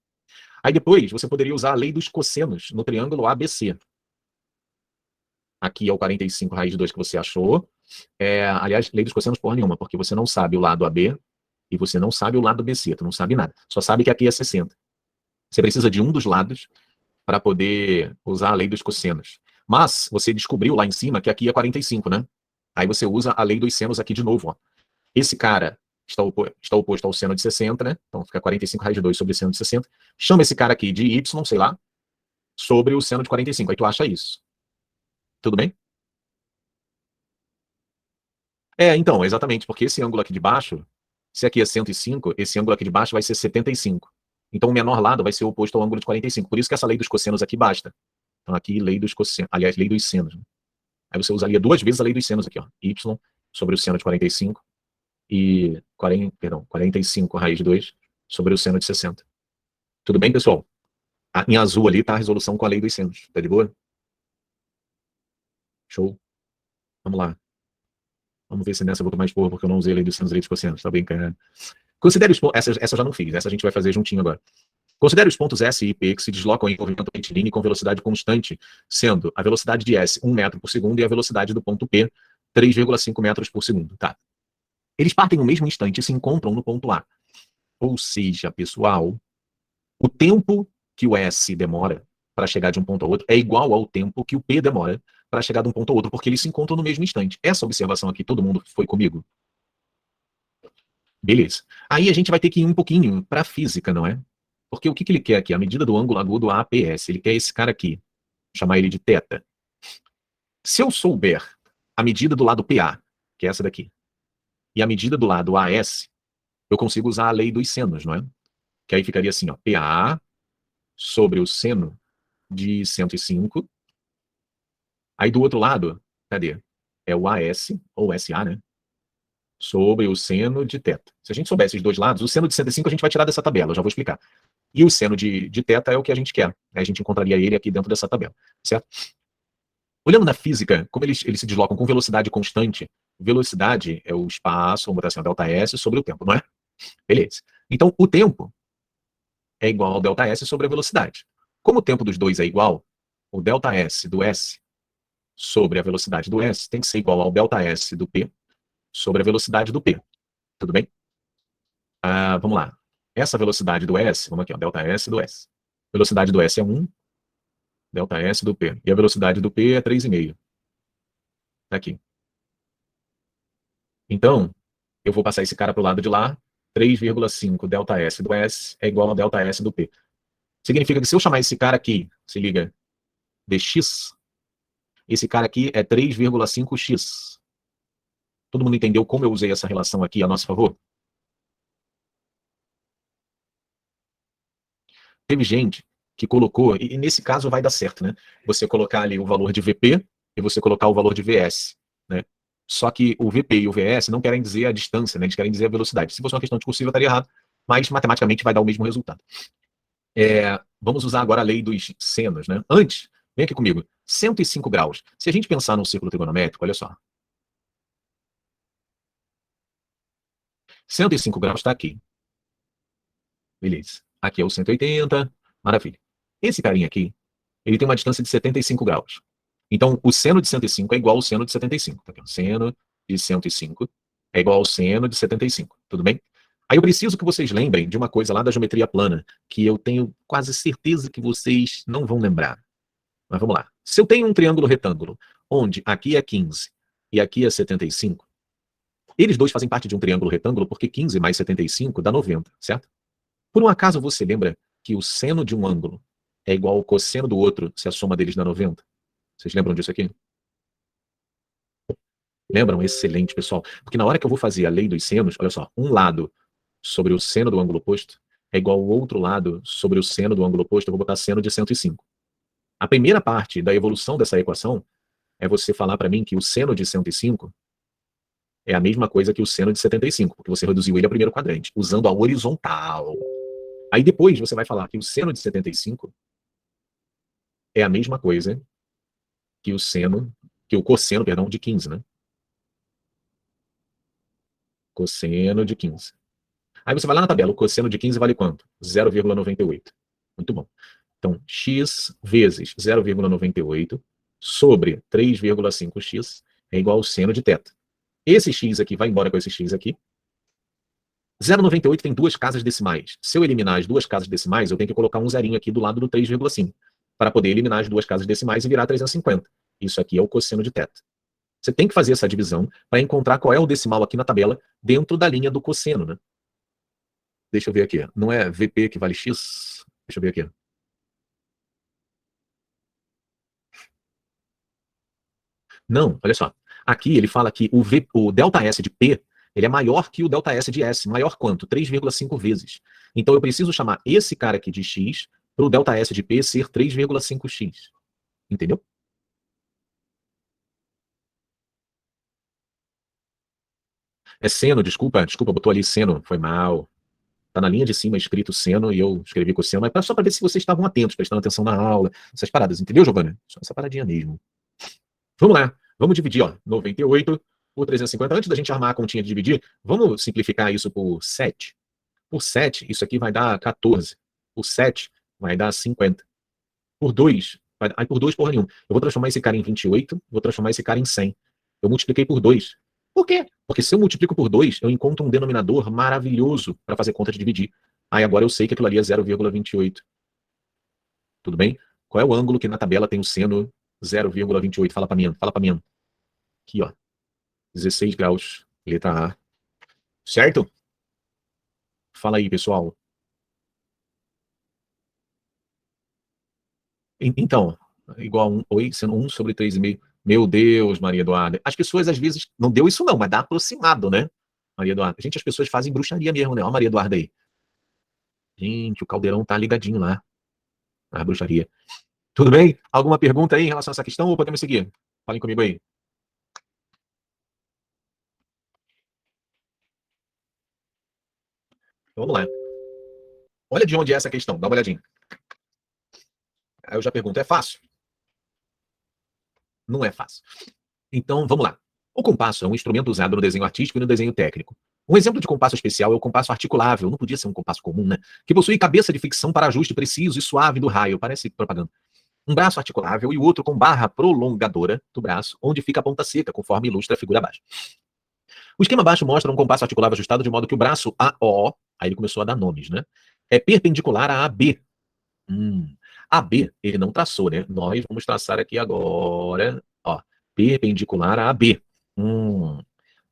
Aí depois você poderia usar a lei dos cossenos no triângulo ABC. Aqui é o 45 raiz de 2 que você achou. Aliás, lei dos cossenos porra nenhuma, porque você não sabe o lado AB e você não sabe o lado BC, tu não sabe nada. Só sabe que aqui é 60. Você precisa de um dos lados para poder usar a lei dos cossenos. Mas você descobriu lá em cima que aqui é 45, né? Aí você usa a lei dos senos aqui de novo, ó. Esse cara está oposto ao seno de 60, né? Então fica 45 raiz de 2 sobre seno de 60. Chama esse cara aqui de y, sei lá, sobre o seno de 45. Aí tu acha isso. Tudo bem? Então, exatamente, porque esse ângulo aqui de baixo, se aqui é 105, esse ângulo aqui de baixo vai ser 75. Então o menor lado vai ser oposto ao ângulo de 45. Por isso que essa lei dos cossenos aqui basta. Então aqui, lei dos cossenos, aliás, lei dos senos. Né? Aí você usaria duas vezes a lei dos senos aqui, ó. Y sobre o seno de 45 e 45 raiz de 2 sobre o seno de 60. Tudo bem, pessoal? Em azul ali está a resolução com a lei dos senos. Tá de boa? Show. Vamos lá. Vamos ver se nessa eu vou tomar esporro, porque eu não usei a lei dos senos e lei dos cossenos. Tá bem, cara? Considere os pontos. Essa eu já não fiz. Essa a gente vai fazer juntinho agora. Considere os pontos S e P que se deslocam em movimento retilíneo com velocidade constante, sendo a velocidade de S 1 metro por segundo e a velocidade do ponto P 3,5 metros por segundo. Tá. Eles partem no mesmo instante e se encontram no ponto A. Ou seja, pessoal, o tempo que o S demora para chegar de um ponto ao outro é igual ao tempo que o P demora para chegar de um ponto ao outro, porque eles se encontram no mesmo instante. Essa observação aqui, todo mundo foi comigo? Beleza. Aí a gente vai ter que ir um pouquinho para a física, não é? Porque o que ele quer aqui? A medida do ângulo agudo APS. Ele quer esse cara aqui. Vou chamar ele de θ. Se eu souber a medida do lado PA, que é essa daqui, e a medida do lado AS, eu consigo usar a lei dos senos, não é? Que aí ficaria assim, ó, PA sobre o seno de 105. Aí do outro lado, cadê? É o AS, ou SA, né? Sobre o seno de θ. Se a gente souber esses dois lados, o seno de 105 a gente vai tirar dessa tabela, eu já vou explicar. E o seno de θ é o que a gente quer. A gente encontraria ele aqui dentro dessa tabela, certo? Olhando na física, como eles se deslocam com velocidade constante, velocidade é o espaço, vamos botar assim, ΔS sobre o tempo, não é? Beleza. Então, o tempo é igual ao ΔS sobre a velocidade. Como o tempo dos dois é igual, o ΔS do S sobre a velocidade do S tem que ser igual ao ΔS do P sobre a velocidade do P. Tudo bem? Vamos lá. Essa velocidade do S, vamos aqui, ó, ΔS do S. Velocidade do S é 1, ΔS do P. E a velocidade do P é 3,5. Tá aqui. Então, eu vou passar esse cara para o lado de lá, 3,5 ΔS do S é igual a ΔS do P. Significa que se eu chamar esse cara aqui, se liga, de X, esse cara aqui é 3,5x. Todo mundo entendeu como eu usei essa relação aqui a nosso favor? Teve gente que colocou, e nesse caso vai dar certo, né? Você colocar ali o valor de VP e você colocar o valor de VS, né? Só que o VP e o VS não querem dizer a distância, né? Eles querem dizer a velocidade. Se fosse uma questão discursiva, eu estaria errado, mas matematicamente vai dar o mesmo resultado. Vamos usar agora a lei dos senos, né? Antes, vem aqui comigo, 105 graus. Se a gente pensar num círculo trigonométrico, olha só. 105 graus está aqui. Beleza. Aqui é o 180, maravilha. Esse carinha aqui, ele tem uma distância de 75 graus. Então, o seno de 105 é igual ao seno de 75. Tá aqui, o seno de 105 é igual ao seno de 75. Tudo bem? Aí eu preciso que vocês lembrem de uma coisa lá da geometria plana, que eu tenho quase certeza que vocês não vão lembrar. Mas vamos lá. Se eu tenho um triângulo retângulo, onde aqui é 15 e aqui é 75, eles dois fazem parte de um triângulo retângulo porque 15 mais 75 dá 90, certo? Por um acaso você lembra que o seno de um ângulo é igual ao cosseno do outro se a soma deles dá 90? Vocês lembram disso aqui? Lembram? Excelente, pessoal. Porque na hora que eu vou fazer a lei dos senos, olha só, um lado sobre o seno do ângulo oposto é igual ao outro lado sobre o seno do ângulo oposto, eu vou botar seno de 105. A primeira parte da evolução dessa equação é você falar para mim que o seno de 105 é a mesma coisa que o seno de 75, porque você reduziu ele ao primeiro quadrante, usando a horizontal. Aí depois você vai falar que o seno de 75 é a mesma coisa que o cosseno, perdão, de 15, né? Cosseno de 15. Aí você vai lá na tabela, o cosseno de 15 vale quanto? 0,98. Muito bom. Então, x vezes 0,98 sobre 3,5x é igual ao seno de θ. Esse x aqui vai embora com esse x aqui. 0,98 tem duas casas decimais. Se eu eliminar as duas casas decimais, eu tenho que colocar um zerinho aqui do lado do 3,5 para poder eliminar as duas casas decimais e virar 350. Isso aqui é o cosseno de θ. Você tem que fazer essa divisão para encontrar qual é o decimal aqui na tabela dentro da linha do cosseno, né? Deixa eu ver aqui. Não é VP que vale X? Deixa eu ver aqui. Não, olha só. Aqui ele fala que o ΔS de P ele é maior que o ΔS de S. Maior quanto? 3,5 vezes. Então eu preciso chamar esse cara aqui de X para o ΔS de P ser 3,5x. Entendeu? É seno, desculpa, botou ali seno, foi mal. Tá na linha de cima escrito seno e eu escrevi cosseno, mas só para ver se vocês estavam atentos, prestando atenção na aula, essas paradas, entendeu, Giovanni? Só essa paradinha mesmo. Vamos lá, vamos dividir, ó, 98 por 350. Antes da gente armar a continha de dividir, vamos simplificar isso por 7. Por 7, isso aqui vai dar 14. Por 7, vai dar 50. Por 2, aí por 2, porra nenhuma. Eu vou transformar esse cara em 28, vou transformar esse cara em 100. Eu multipliquei por 2. Por quê? Porque se eu multiplico por 2, eu encontro um denominador maravilhoso para fazer conta de dividir. Aí agora eu sei que aquilo ali é 0,28. Tudo bem? Qual é o ângulo que na tabela tem o seno 0,28? Fala para mim, fala para mim. Aqui, ó. 16 graus, letra A. Certo? Fala aí, pessoal. Então, igual a 1, oi, sendo 1 sobre 3,5. Meu Deus, Maria Eduarda. As pessoas, às vezes, não deu isso não, mas dá aproximado, né? Maria Eduarda. Gente, as pessoas fazem bruxaria mesmo, né? Ó, Maria Eduarda aí. Gente, o caldeirão tá ligadinho lá. A bruxaria. Tudo bem? Alguma pergunta aí em relação a essa questão ou podemos seguir? Falem comigo aí. Então, vamos lá. Olha de onde é essa questão, dá uma olhadinha. Aí eu já pergunto, é fácil? Não é fácil. Então, vamos lá. O compasso é um instrumento usado no desenho artístico e no desenho técnico. Um exemplo de compasso especial é o compasso articulável, não podia ser um compasso comum, né? Que possui cabeça de ficção para ajuste preciso e suave do raio, parece propaganda. Um braço articulável e o outro com barra prolongadora do braço, onde fica a ponta seca, conforme ilustra a figura abaixo. O esquema abaixo mostra um compasso articulável ajustado de modo que o braço AO, aí ele começou a dar nomes, né? É perpendicular a AB. AB, ele não traçou, né? Nós vamos traçar aqui agora, ó, perpendicular a AB.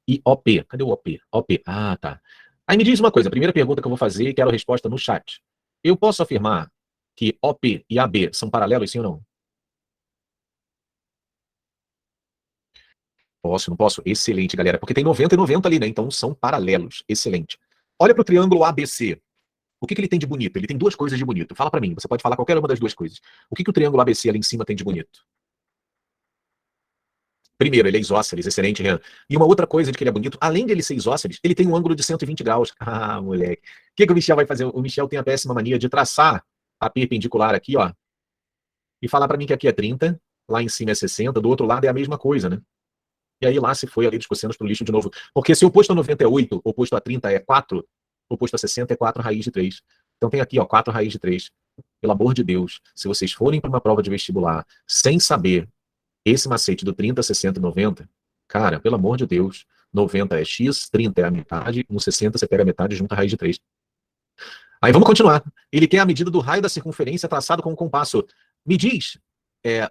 E OP, cadê o OP? OP, ah, tá. Aí me diz uma coisa, a primeira pergunta que eu vou fazer e quero a resposta no chat. Eu posso afirmar que OP e AB são paralelos, sim ou não? Posso, não posso? Excelente, galera, porque tem 90 e 90 ali, né? Então são paralelos. Excelente. Olha para o triângulo ABC. O que ele tem de bonito? Ele tem duas coisas de bonito. Fala para mim, você pode falar qualquer uma das duas coisas. O que o triângulo ABC ali em cima tem de bonito? Primeiro, ele é isósceles, excelente, Renan. E uma outra coisa de que ele é bonito, além de ele ser isósceles, ele tem um ângulo de 120 graus. Ah, moleque. O que o Michel vai fazer? O Michel tem a péssima mania de traçar a perpendicular aqui, ó, e falar para mim que aqui é 30, lá em cima é 60, do outro lado é a mesma coisa, né? E aí lá se foi ali dos cossenos pro lixo de novo. Porque se o oposto a 90 é 8, o oposto a 30 é 4, o oposto a 60 é 4 raiz de 3. Então tem aqui, ó, 4 raiz de 3. Pelo amor de Deus, se vocês forem para uma prova de vestibular sem saber esse macete do 30, 60 e 90, cara, pelo amor de Deus, 90 é x, 30 é a metade, no 60 você pega a metade e junta a raiz de 3. Aí vamos continuar. Ele quer a medida do raio da circunferência traçado com o compasso. Me diz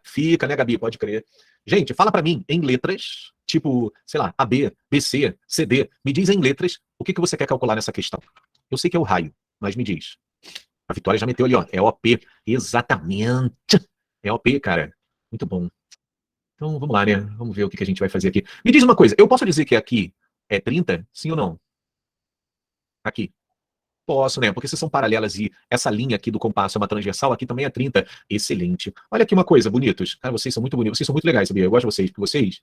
Fica, né, Gabi? Pode crer. Gente, fala pra mim em letras, tipo, sei lá, AB, BC, CD. Me diz em letras o que você quer calcular nessa questão. Eu sei que é o raio, mas me diz. A Vitória já meteu ali, ó. É OP. Exatamente. É OP, cara. Muito bom. Então, vamos lá, né? Vamos ver o que a gente vai fazer aqui. Me diz uma coisa, eu posso dizer que aqui é 30? Sim ou não? Aqui. Posso, né? Porque se são paralelas e essa linha aqui do compasso é uma transversal, aqui também é 30. Excelente. Olha aqui uma coisa, bonitos. Cara, vocês são muito bonitos. Vocês são muito legais, sabia? Eu gosto de vocês, porque vocês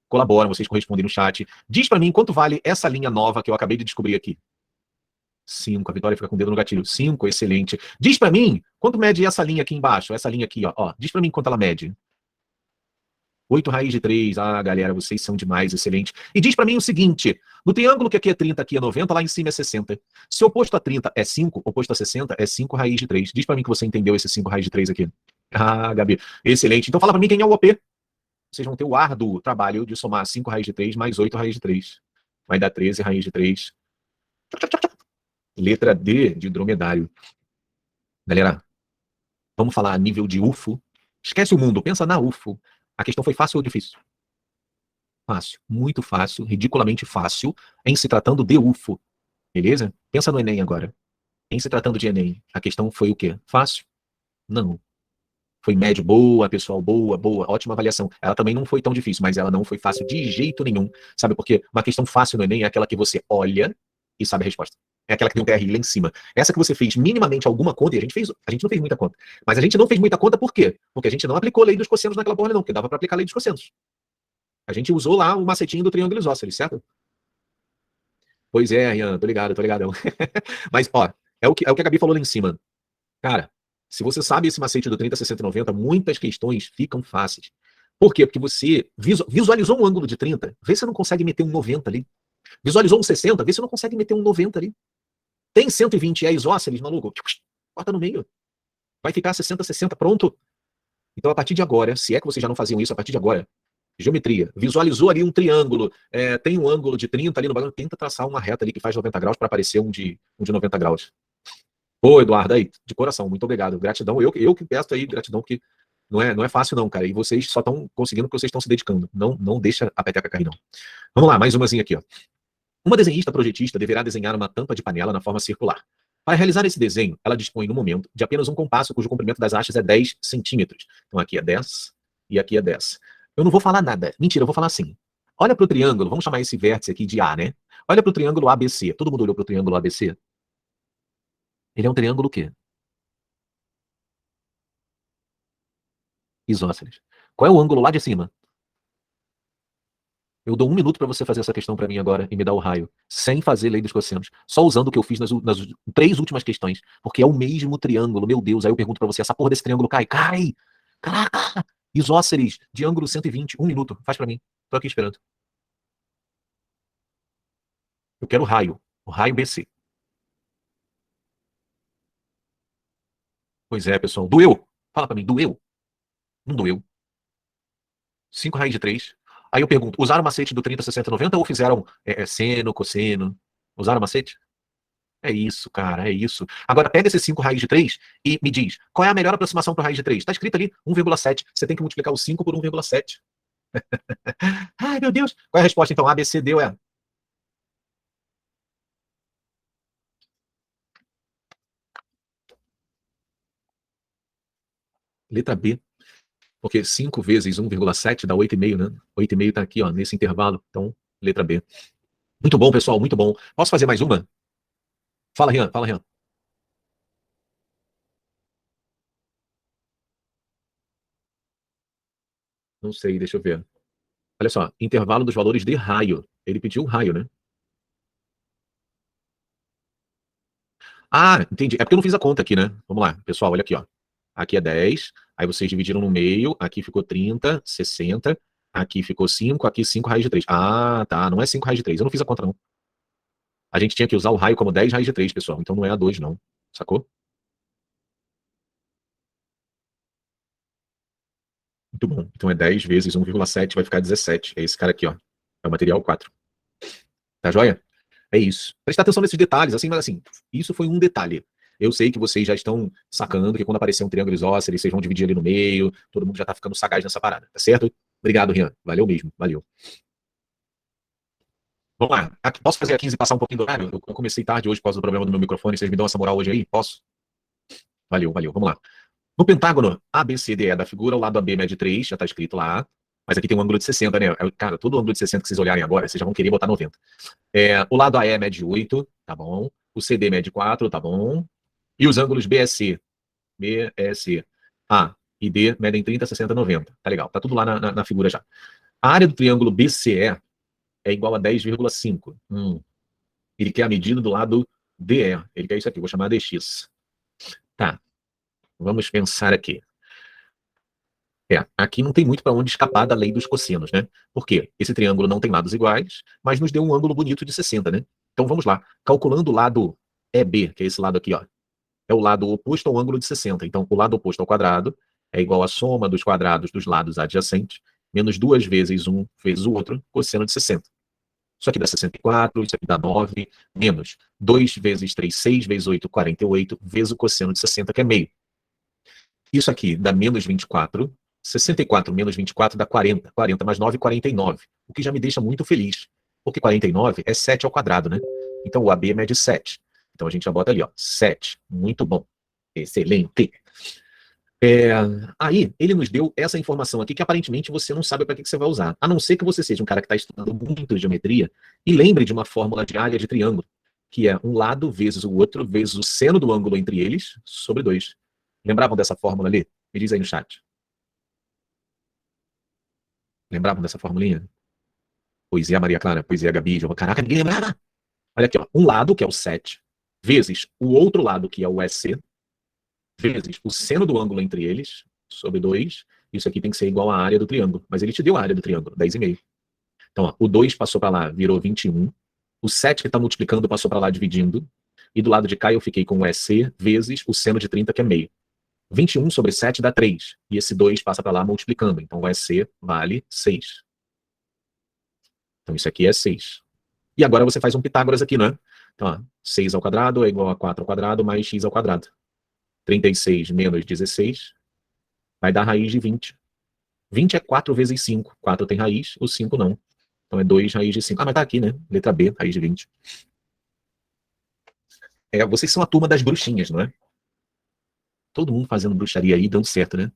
colaboram, vocês correspondem no chat. Diz pra mim quanto vale essa linha nova que eu acabei de descobrir aqui. 5. A Vitória fica com o dedo no gatilho. 5, excelente. Diz pra mim quanto mede essa linha aqui embaixo, essa linha aqui, ó. Diz pra mim quanto ela mede. 8 raiz de 3. Ah, galera, vocês são demais, excelente. E diz pra mim o seguinte, no triângulo que aqui é 30, aqui é 90, lá em cima é 60. Se oposto a 30 é 5, oposto a 60 é 5 raiz de 3. Diz pra mim que você entendeu esse 5 raiz de 3 aqui. Ah, Gabi, excelente. Então fala pra mim quem é o OP. Vocês vão ter o árduo trabalho de somar 5 raiz de 3 mais 8 raiz de 3. Vai dar 13 raiz de 3. Letra D de dromedário. Galera, vamos falar a nível de UFO. Esquece o mundo, pensa na UFO. A questão foi fácil ou difícil? Fácil, muito fácil, ridiculamente fácil, em se tratando de UFO. Beleza? Pensa no Enem agora. Em se tratando de Enem, a questão foi o quê? Fácil? Não. Foi médio, boa, pessoal, boa, boa, ótima avaliação. Ela também não foi tão difícil, mas ela não foi fácil de jeito nenhum. Sabe por quê? Uma questão fácil no Enem é aquela que você olha e sabe a resposta. É aquela que tem um TRI lá em cima. Essa que você fez minimamente alguma conta, e a gente não fez muita conta. Mas a gente não fez muita conta por quê? Porque a gente não aplicou a lei dos cossenos naquela porra, não, porque dava para aplicar a lei dos cossenos. A gente usou lá o macetinho do triângulo isósceles, certo? Pois é, Rian, tô ligado, tô ligadão. Mas, ó, é o que a Gabi falou lá em cima. Cara, se você sabe esse macete do 30, 60 e 90, muitas questões ficam fáceis. Por quê? Porque você visualizou um ângulo de 30, vê se você não consegue meter um 90 ali. Visualizou um 60, vê se você não consegue meter um 90 ali. Tem 120 é isósceles, maluco? Corta no meio. Vai ficar 60, 60, pronto. Então, a partir de agora, se é que vocês já não faziam isso, a partir de agora, geometria. Visualizou ali um triângulo, tem um ângulo de 30 ali no bagulho, tenta traçar uma reta ali que faz 90 graus para aparecer um de 90 graus. Ô, Eduardo, aí, de coração, muito obrigado. Gratidão. Eu que peço aí gratidão, porque não é fácil, não, cara. E vocês só estão conseguindo porque vocês estão se dedicando. Não deixa a peteca cair, não. Vamos lá, mais umazinha aqui, ó. Uma desenhista projetista deverá desenhar uma tampa de panela na forma circular. Para realizar esse desenho, ela dispõe, no momento, de apenas um compasso cujo comprimento das hastes é 10 centímetros. Então aqui é 10 e aqui é 10. Eu não vou falar nada. Mentira, eu vou falar assim. Olha para o triângulo, vamos chamar esse vértice aqui de A, né? Olha para o triângulo ABC. Todo mundo olhou para o triângulo ABC? Ele é um triângulo o quê? Isósceles. Qual é o ângulo lá de cima? Eu dou 1 minuto para você fazer essa questão para mim agora e me dar o raio, sem fazer lei dos cossenos, só usando o que eu fiz nas 3 últimas questões, porque é o mesmo triângulo, meu Deus. Aí eu pergunto para você, essa porra desse triângulo cai? Cai! Caraca! Isósceles de ângulo 120, 1 minuto, faz para mim. Tô aqui esperando. Eu quero o raio BC. Pois é, pessoal, doeu? Fala para mim, doeu? Não doeu. 5 raiz de 3. Aí eu pergunto, usaram o macete do 30, 60, 90 ou fizeram seno, cosseno? Usaram o macete? É isso, cara, é isso. Agora pega esses 5 raiz de 3 e me diz, qual é a melhor aproximação para raiz de 3? Está escrito ali 1,7. Você tem que multiplicar o 5 por 1,7. Ai, meu Deus. Qual é a resposta, então? A, B, C, D ou E? Letra B. Porque 5 vezes 1,7 dá 8,5, né? 8,5 está aqui, ó, nesse intervalo. Então, letra B. Muito bom, pessoal, muito bom. Posso fazer mais uma? Fala, Rian, fala, Rian. Não sei, deixa eu ver. Olha só, intervalo dos valores de raio. Ele pediu um raio, né? Ah, entendi. É porque eu não fiz a conta aqui, né? Vamos lá, pessoal, olha aqui, ó. Aqui é 10, aí vocês dividiram no meio, aqui ficou 30, 60, aqui ficou 5, aqui 5 raiz de 3. Ah, tá, não é 5 raiz de 3. Eu não fiz a conta, não. A gente tinha que usar o raio como 10 raiz de 3, pessoal. Então não é a 2, não. Sacou? Muito bom. Então é 10 vezes 1,7, vai ficar 17. É esse cara aqui, ó. É o material 4. Tá joia? É isso. Prestar atenção nesses detalhes, assim, mas assim, isso foi um detalhe. Eu sei que vocês já estão sacando que quando aparecer um triângulo isósceles, vocês vão dividir ali no meio, todo mundo já tá ficando sagaz nessa parada, tá certo? Obrigado, Rian. Valeu mesmo, valeu. Vamos lá. Posso fazer a 15 e passar um pouquinho do horário? Eu comecei tarde hoje por causa do problema do meu microfone. Vocês me dão essa moral hoje aí? Posso? Valeu, valeu. Vamos lá. No pentágono ABCDE da figura, o lado AB mede 3, já está escrito lá. Mas aqui tem um ângulo de 60, né? Cara, todo ângulo de 60 que vocês olharem agora, vocês já vão querer botar 90. O lado AE mede 8, tá bom. O CD mede 4, tá bom. E os ângulos BSC, A e D medem 30, 60, 90. Tá legal, tá tudo lá na figura já. A área do triângulo BCE é igual a 10,5. Ele quer a medida do lado DE. Ele quer isso aqui, vou chamar DX. Tá, vamos pensar aqui. Aqui não tem muito para onde escapar da lei dos cossenos, né? Por quê? Esse triângulo não tem lados iguais, mas nos deu um ângulo bonito de 60, né? Então vamos lá. Calculando o lado EB, que é esse lado aqui, ó, é o lado oposto ao ângulo de 60. Então, o lado oposto ao quadrado é igual à soma dos quadrados dos lados adjacentes, menos 2 vezes um vezes o outro, cosseno de 60. Isso aqui dá 64, isso aqui dá 9, menos 2 vezes 3, 6 vezes 8, 48, vezes o cosseno de 60, que é meio. Isso aqui dá menos 24, 64 menos 24 dá 40, 40 mais 9, 49, o que já me deixa muito feliz, porque 49 é 7 ao quadrado, né? Então o AB mede 7. Então a gente já bota ali, ó, 7. Muito bom. Excelente. Aí, ele nos deu essa informação aqui que aparentemente você não sabe para que você vai usar. A não ser que você seja um cara que está estudando muito geometria e lembre de uma fórmula de área de triângulo, que é um lado vezes o outro vezes o seno do ângulo entre eles sobre 2. Lembravam dessa fórmula ali? Me diz aí no chat. Lembravam dessa formulinha? Poesia Maria Clara, poesia Gabi. Caraca, ninguém lembrava. Olha aqui, ó. Um lado, que é o 7, vezes o outro lado, que é o SC, vezes o seno do ângulo entre eles, sobre 2. Isso aqui tem que ser igual à área do triângulo. Mas ele te deu a área do triângulo, 10,5. Então, ó, o 2 passou para lá, virou 21. O 7 que está multiplicando passou para lá dividindo. E do lado de cá eu fiquei com o SC vezes o seno de 30, que é meio. 21 sobre 7 dá 3. E esse 2 passa para lá multiplicando. Então o SC vale 6. Então isso aqui é 6. E agora você faz um Pitágoras aqui, né? Então, ó, 6 ao quadrado é igual a 4 ao quadrado mais x ao quadrado. 36 menos 16 vai dar raiz de 20. 20 é 4 vezes 5. 4 tem raiz, o 5 não. Então é 2 raiz de 5. Ah, mas tá aqui, né? Letra B, raiz de 20. Vocês são a turma das bruxinhas, não é? Todo mundo fazendo bruxaria aí, dando certo, né?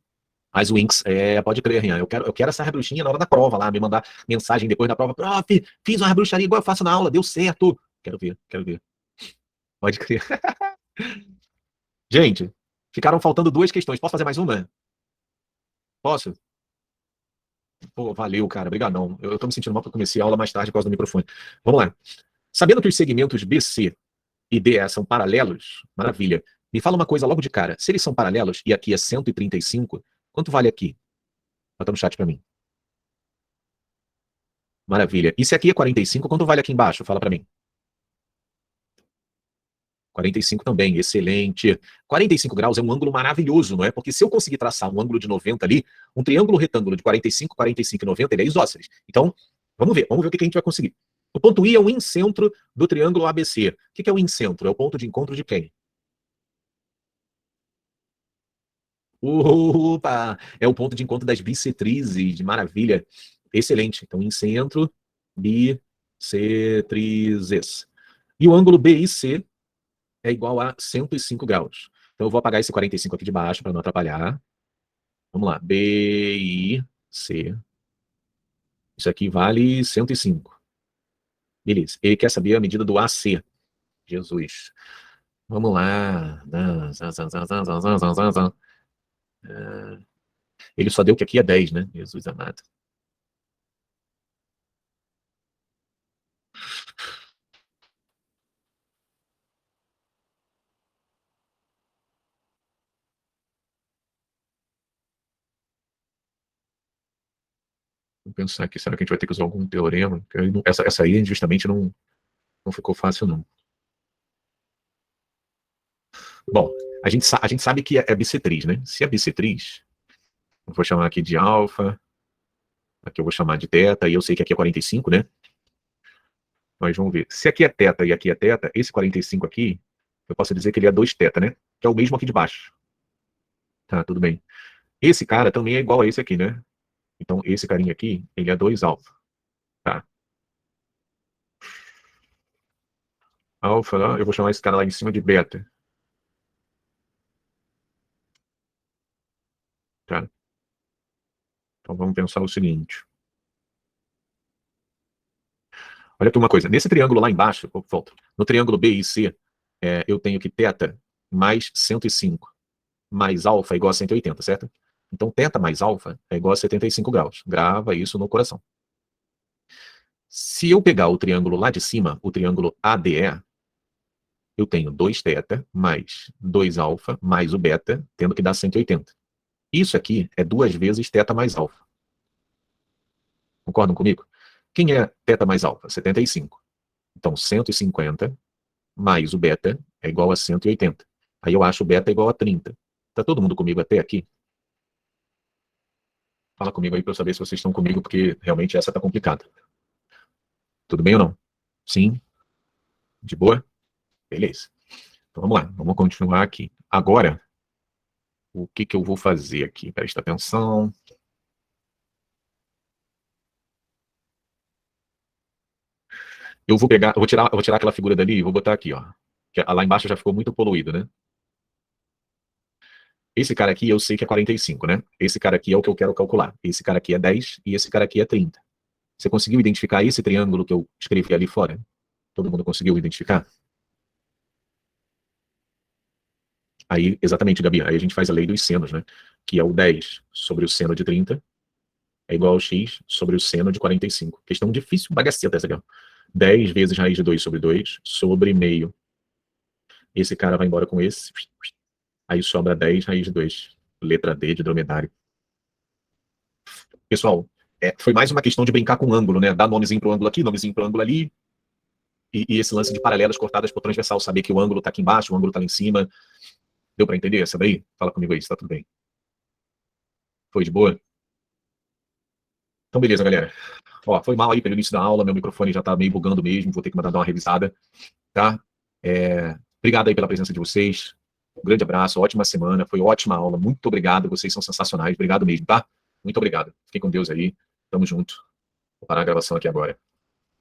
As Winx, pode crer, Rian. Eu quero essa bruxinha na hora da prova lá, me mandar mensagem depois da prova. Prof, fiz uma bruxaria igual eu faço na aula, deu certo. Quero ver, quero ver. Pode crer. Gente, ficaram faltando 2 questões. Posso fazer mais uma? Posso? Pô, valeu, cara. Obrigadão. Eu tô me sentindo mal porque eu comecei a aula mais tarde por causa do microfone. Vamos lá. Sabendo que os segmentos BC e DE são paralelos, maravilha. Me fala uma coisa logo de cara. Se eles são paralelos e aqui é 135, quanto vale aqui? Bota no chat pra mim. Maravilha. E se aqui é 45, quanto vale aqui embaixo? Fala pra mim. 45 também, excelente. 45 graus é um ângulo maravilhoso, não é? Porque se eu conseguir traçar um ângulo de 90 ali, um triângulo retângulo de 45, 45 e 90, ele é isósceles. Então, vamos ver o que a gente vai conseguir. O ponto I é o incentro do triângulo ABC. O que é o incentro? É o ponto de encontro de quem? Opa! É o ponto de encontro das bissetrizes, maravilha. Excelente. Então, incentro, bissetrizes. E o ângulo BIC é igual a 105 graus. Então eu vou apagar esse 45 aqui de baixo para não atrapalhar. Vamos lá. BIC. Isso aqui vale 105. Beleza. Ele quer saber a medida do AC. Jesus. Vamos lá. Ele só deu que aqui é 10, né? Jesus amado. Vou pensar aqui, será que a gente vai ter que usar algum teorema? Essa aí, justamente, não ficou fácil, não. Bom, a gente sabe que é bissetriz, né? Se é bissetriz, eu vou chamar aqui de alfa, aqui eu vou chamar de teta, e eu sei que aqui é 45, né? Mas vamos ver. Se aqui é teta e aqui é teta, esse 45 aqui eu posso dizer que ele é 2θ, né? Que é o mesmo aqui de baixo. Tá, tudo bem. Esse cara também é igual a esse aqui, né? Então, esse carinha aqui, ele é 2α. Tá. Alfa, lá, eu vou chamar esse cara lá em cima de beta. Tá? Então, vamos pensar o seguinte. Olha aqui uma coisa. Nesse triângulo lá embaixo, volta. No triângulo B e C, eu tenho que θ mais 105 mais alfa é igual a 180, certo? Então, θ mais alfa é igual a 75 graus. Grava isso no coração. Se eu pegar o triângulo lá de cima, o triângulo ADE, eu tenho 2θ mais 2α mais o beta, tendo que dar 180. Isso aqui é 2 vezes θ mais alfa. Concordam comigo? Quem é θ mais alfa? 75. Então, 150 mais o beta é igual a 180. Aí eu acho o beta igual a 30. Tá todo mundo comigo até aqui? Fala comigo aí para eu saber se vocês estão comigo, porque realmente essa tá complicada. Tudo bem ou não? Sim? De boa? Beleza. Então vamos lá, vamos continuar aqui. Agora, o que que eu vou fazer aqui? Presta atenção. Eu vou pegar, eu vou tirar aquela figura dali e vou botar aqui, ó. Que lá embaixo já ficou muito poluído, né? Esse cara aqui eu sei que é 45, né? Esse cara aqui é o que eu quero calcular. Esse cara aqui é 10 e esse cara aqui é 30. Você conseguiu identificar esse triângulo que eu escrevi ali fora? Todo mundo conseguiu identificar? Aí, exatamente, Gabi, aí a gente faz a lei dos senos, né? Que é o 10 sobre o seno de 30 é igual ao x sobre o seno de 45. Questão difícil, bagaceta essa aqui, ó. 10 vezes raiz de 2 sobre 2 sobre meio. Esse cara vai embora com esse. Aí sobra 10 raiz de 2. Letra D de dromedário. Pessoal, foi mais uma questão de brincar com o ângulo, né? Dar nomezinho pro ângulo aqui, nomezinho pro ângulo ali. E esse lance de paralelas cortadas por transversal. Saber que o ângulo tá aqui embaixo, o ângulo tá lá em cima. Deu para entender essa daí? Fala comigo aí, se tá tudo bem. Foi de boa? Então, beleza, galera. Ó, foi mal aí pelo início da aula, meu microfone já tá meio bugando mesmo, vou ter que mandar dar uma revisada, tá? Obrigado aí pela presença de vocês. Um grande abraço, ótima semana, foi ótima aula, muito obrigado, vocês são sensacionais, obrigado mesmo, tá? Muito obrigado. Fiquem com Deus aí, tamo junto. Vou parar a gravação aqui agora.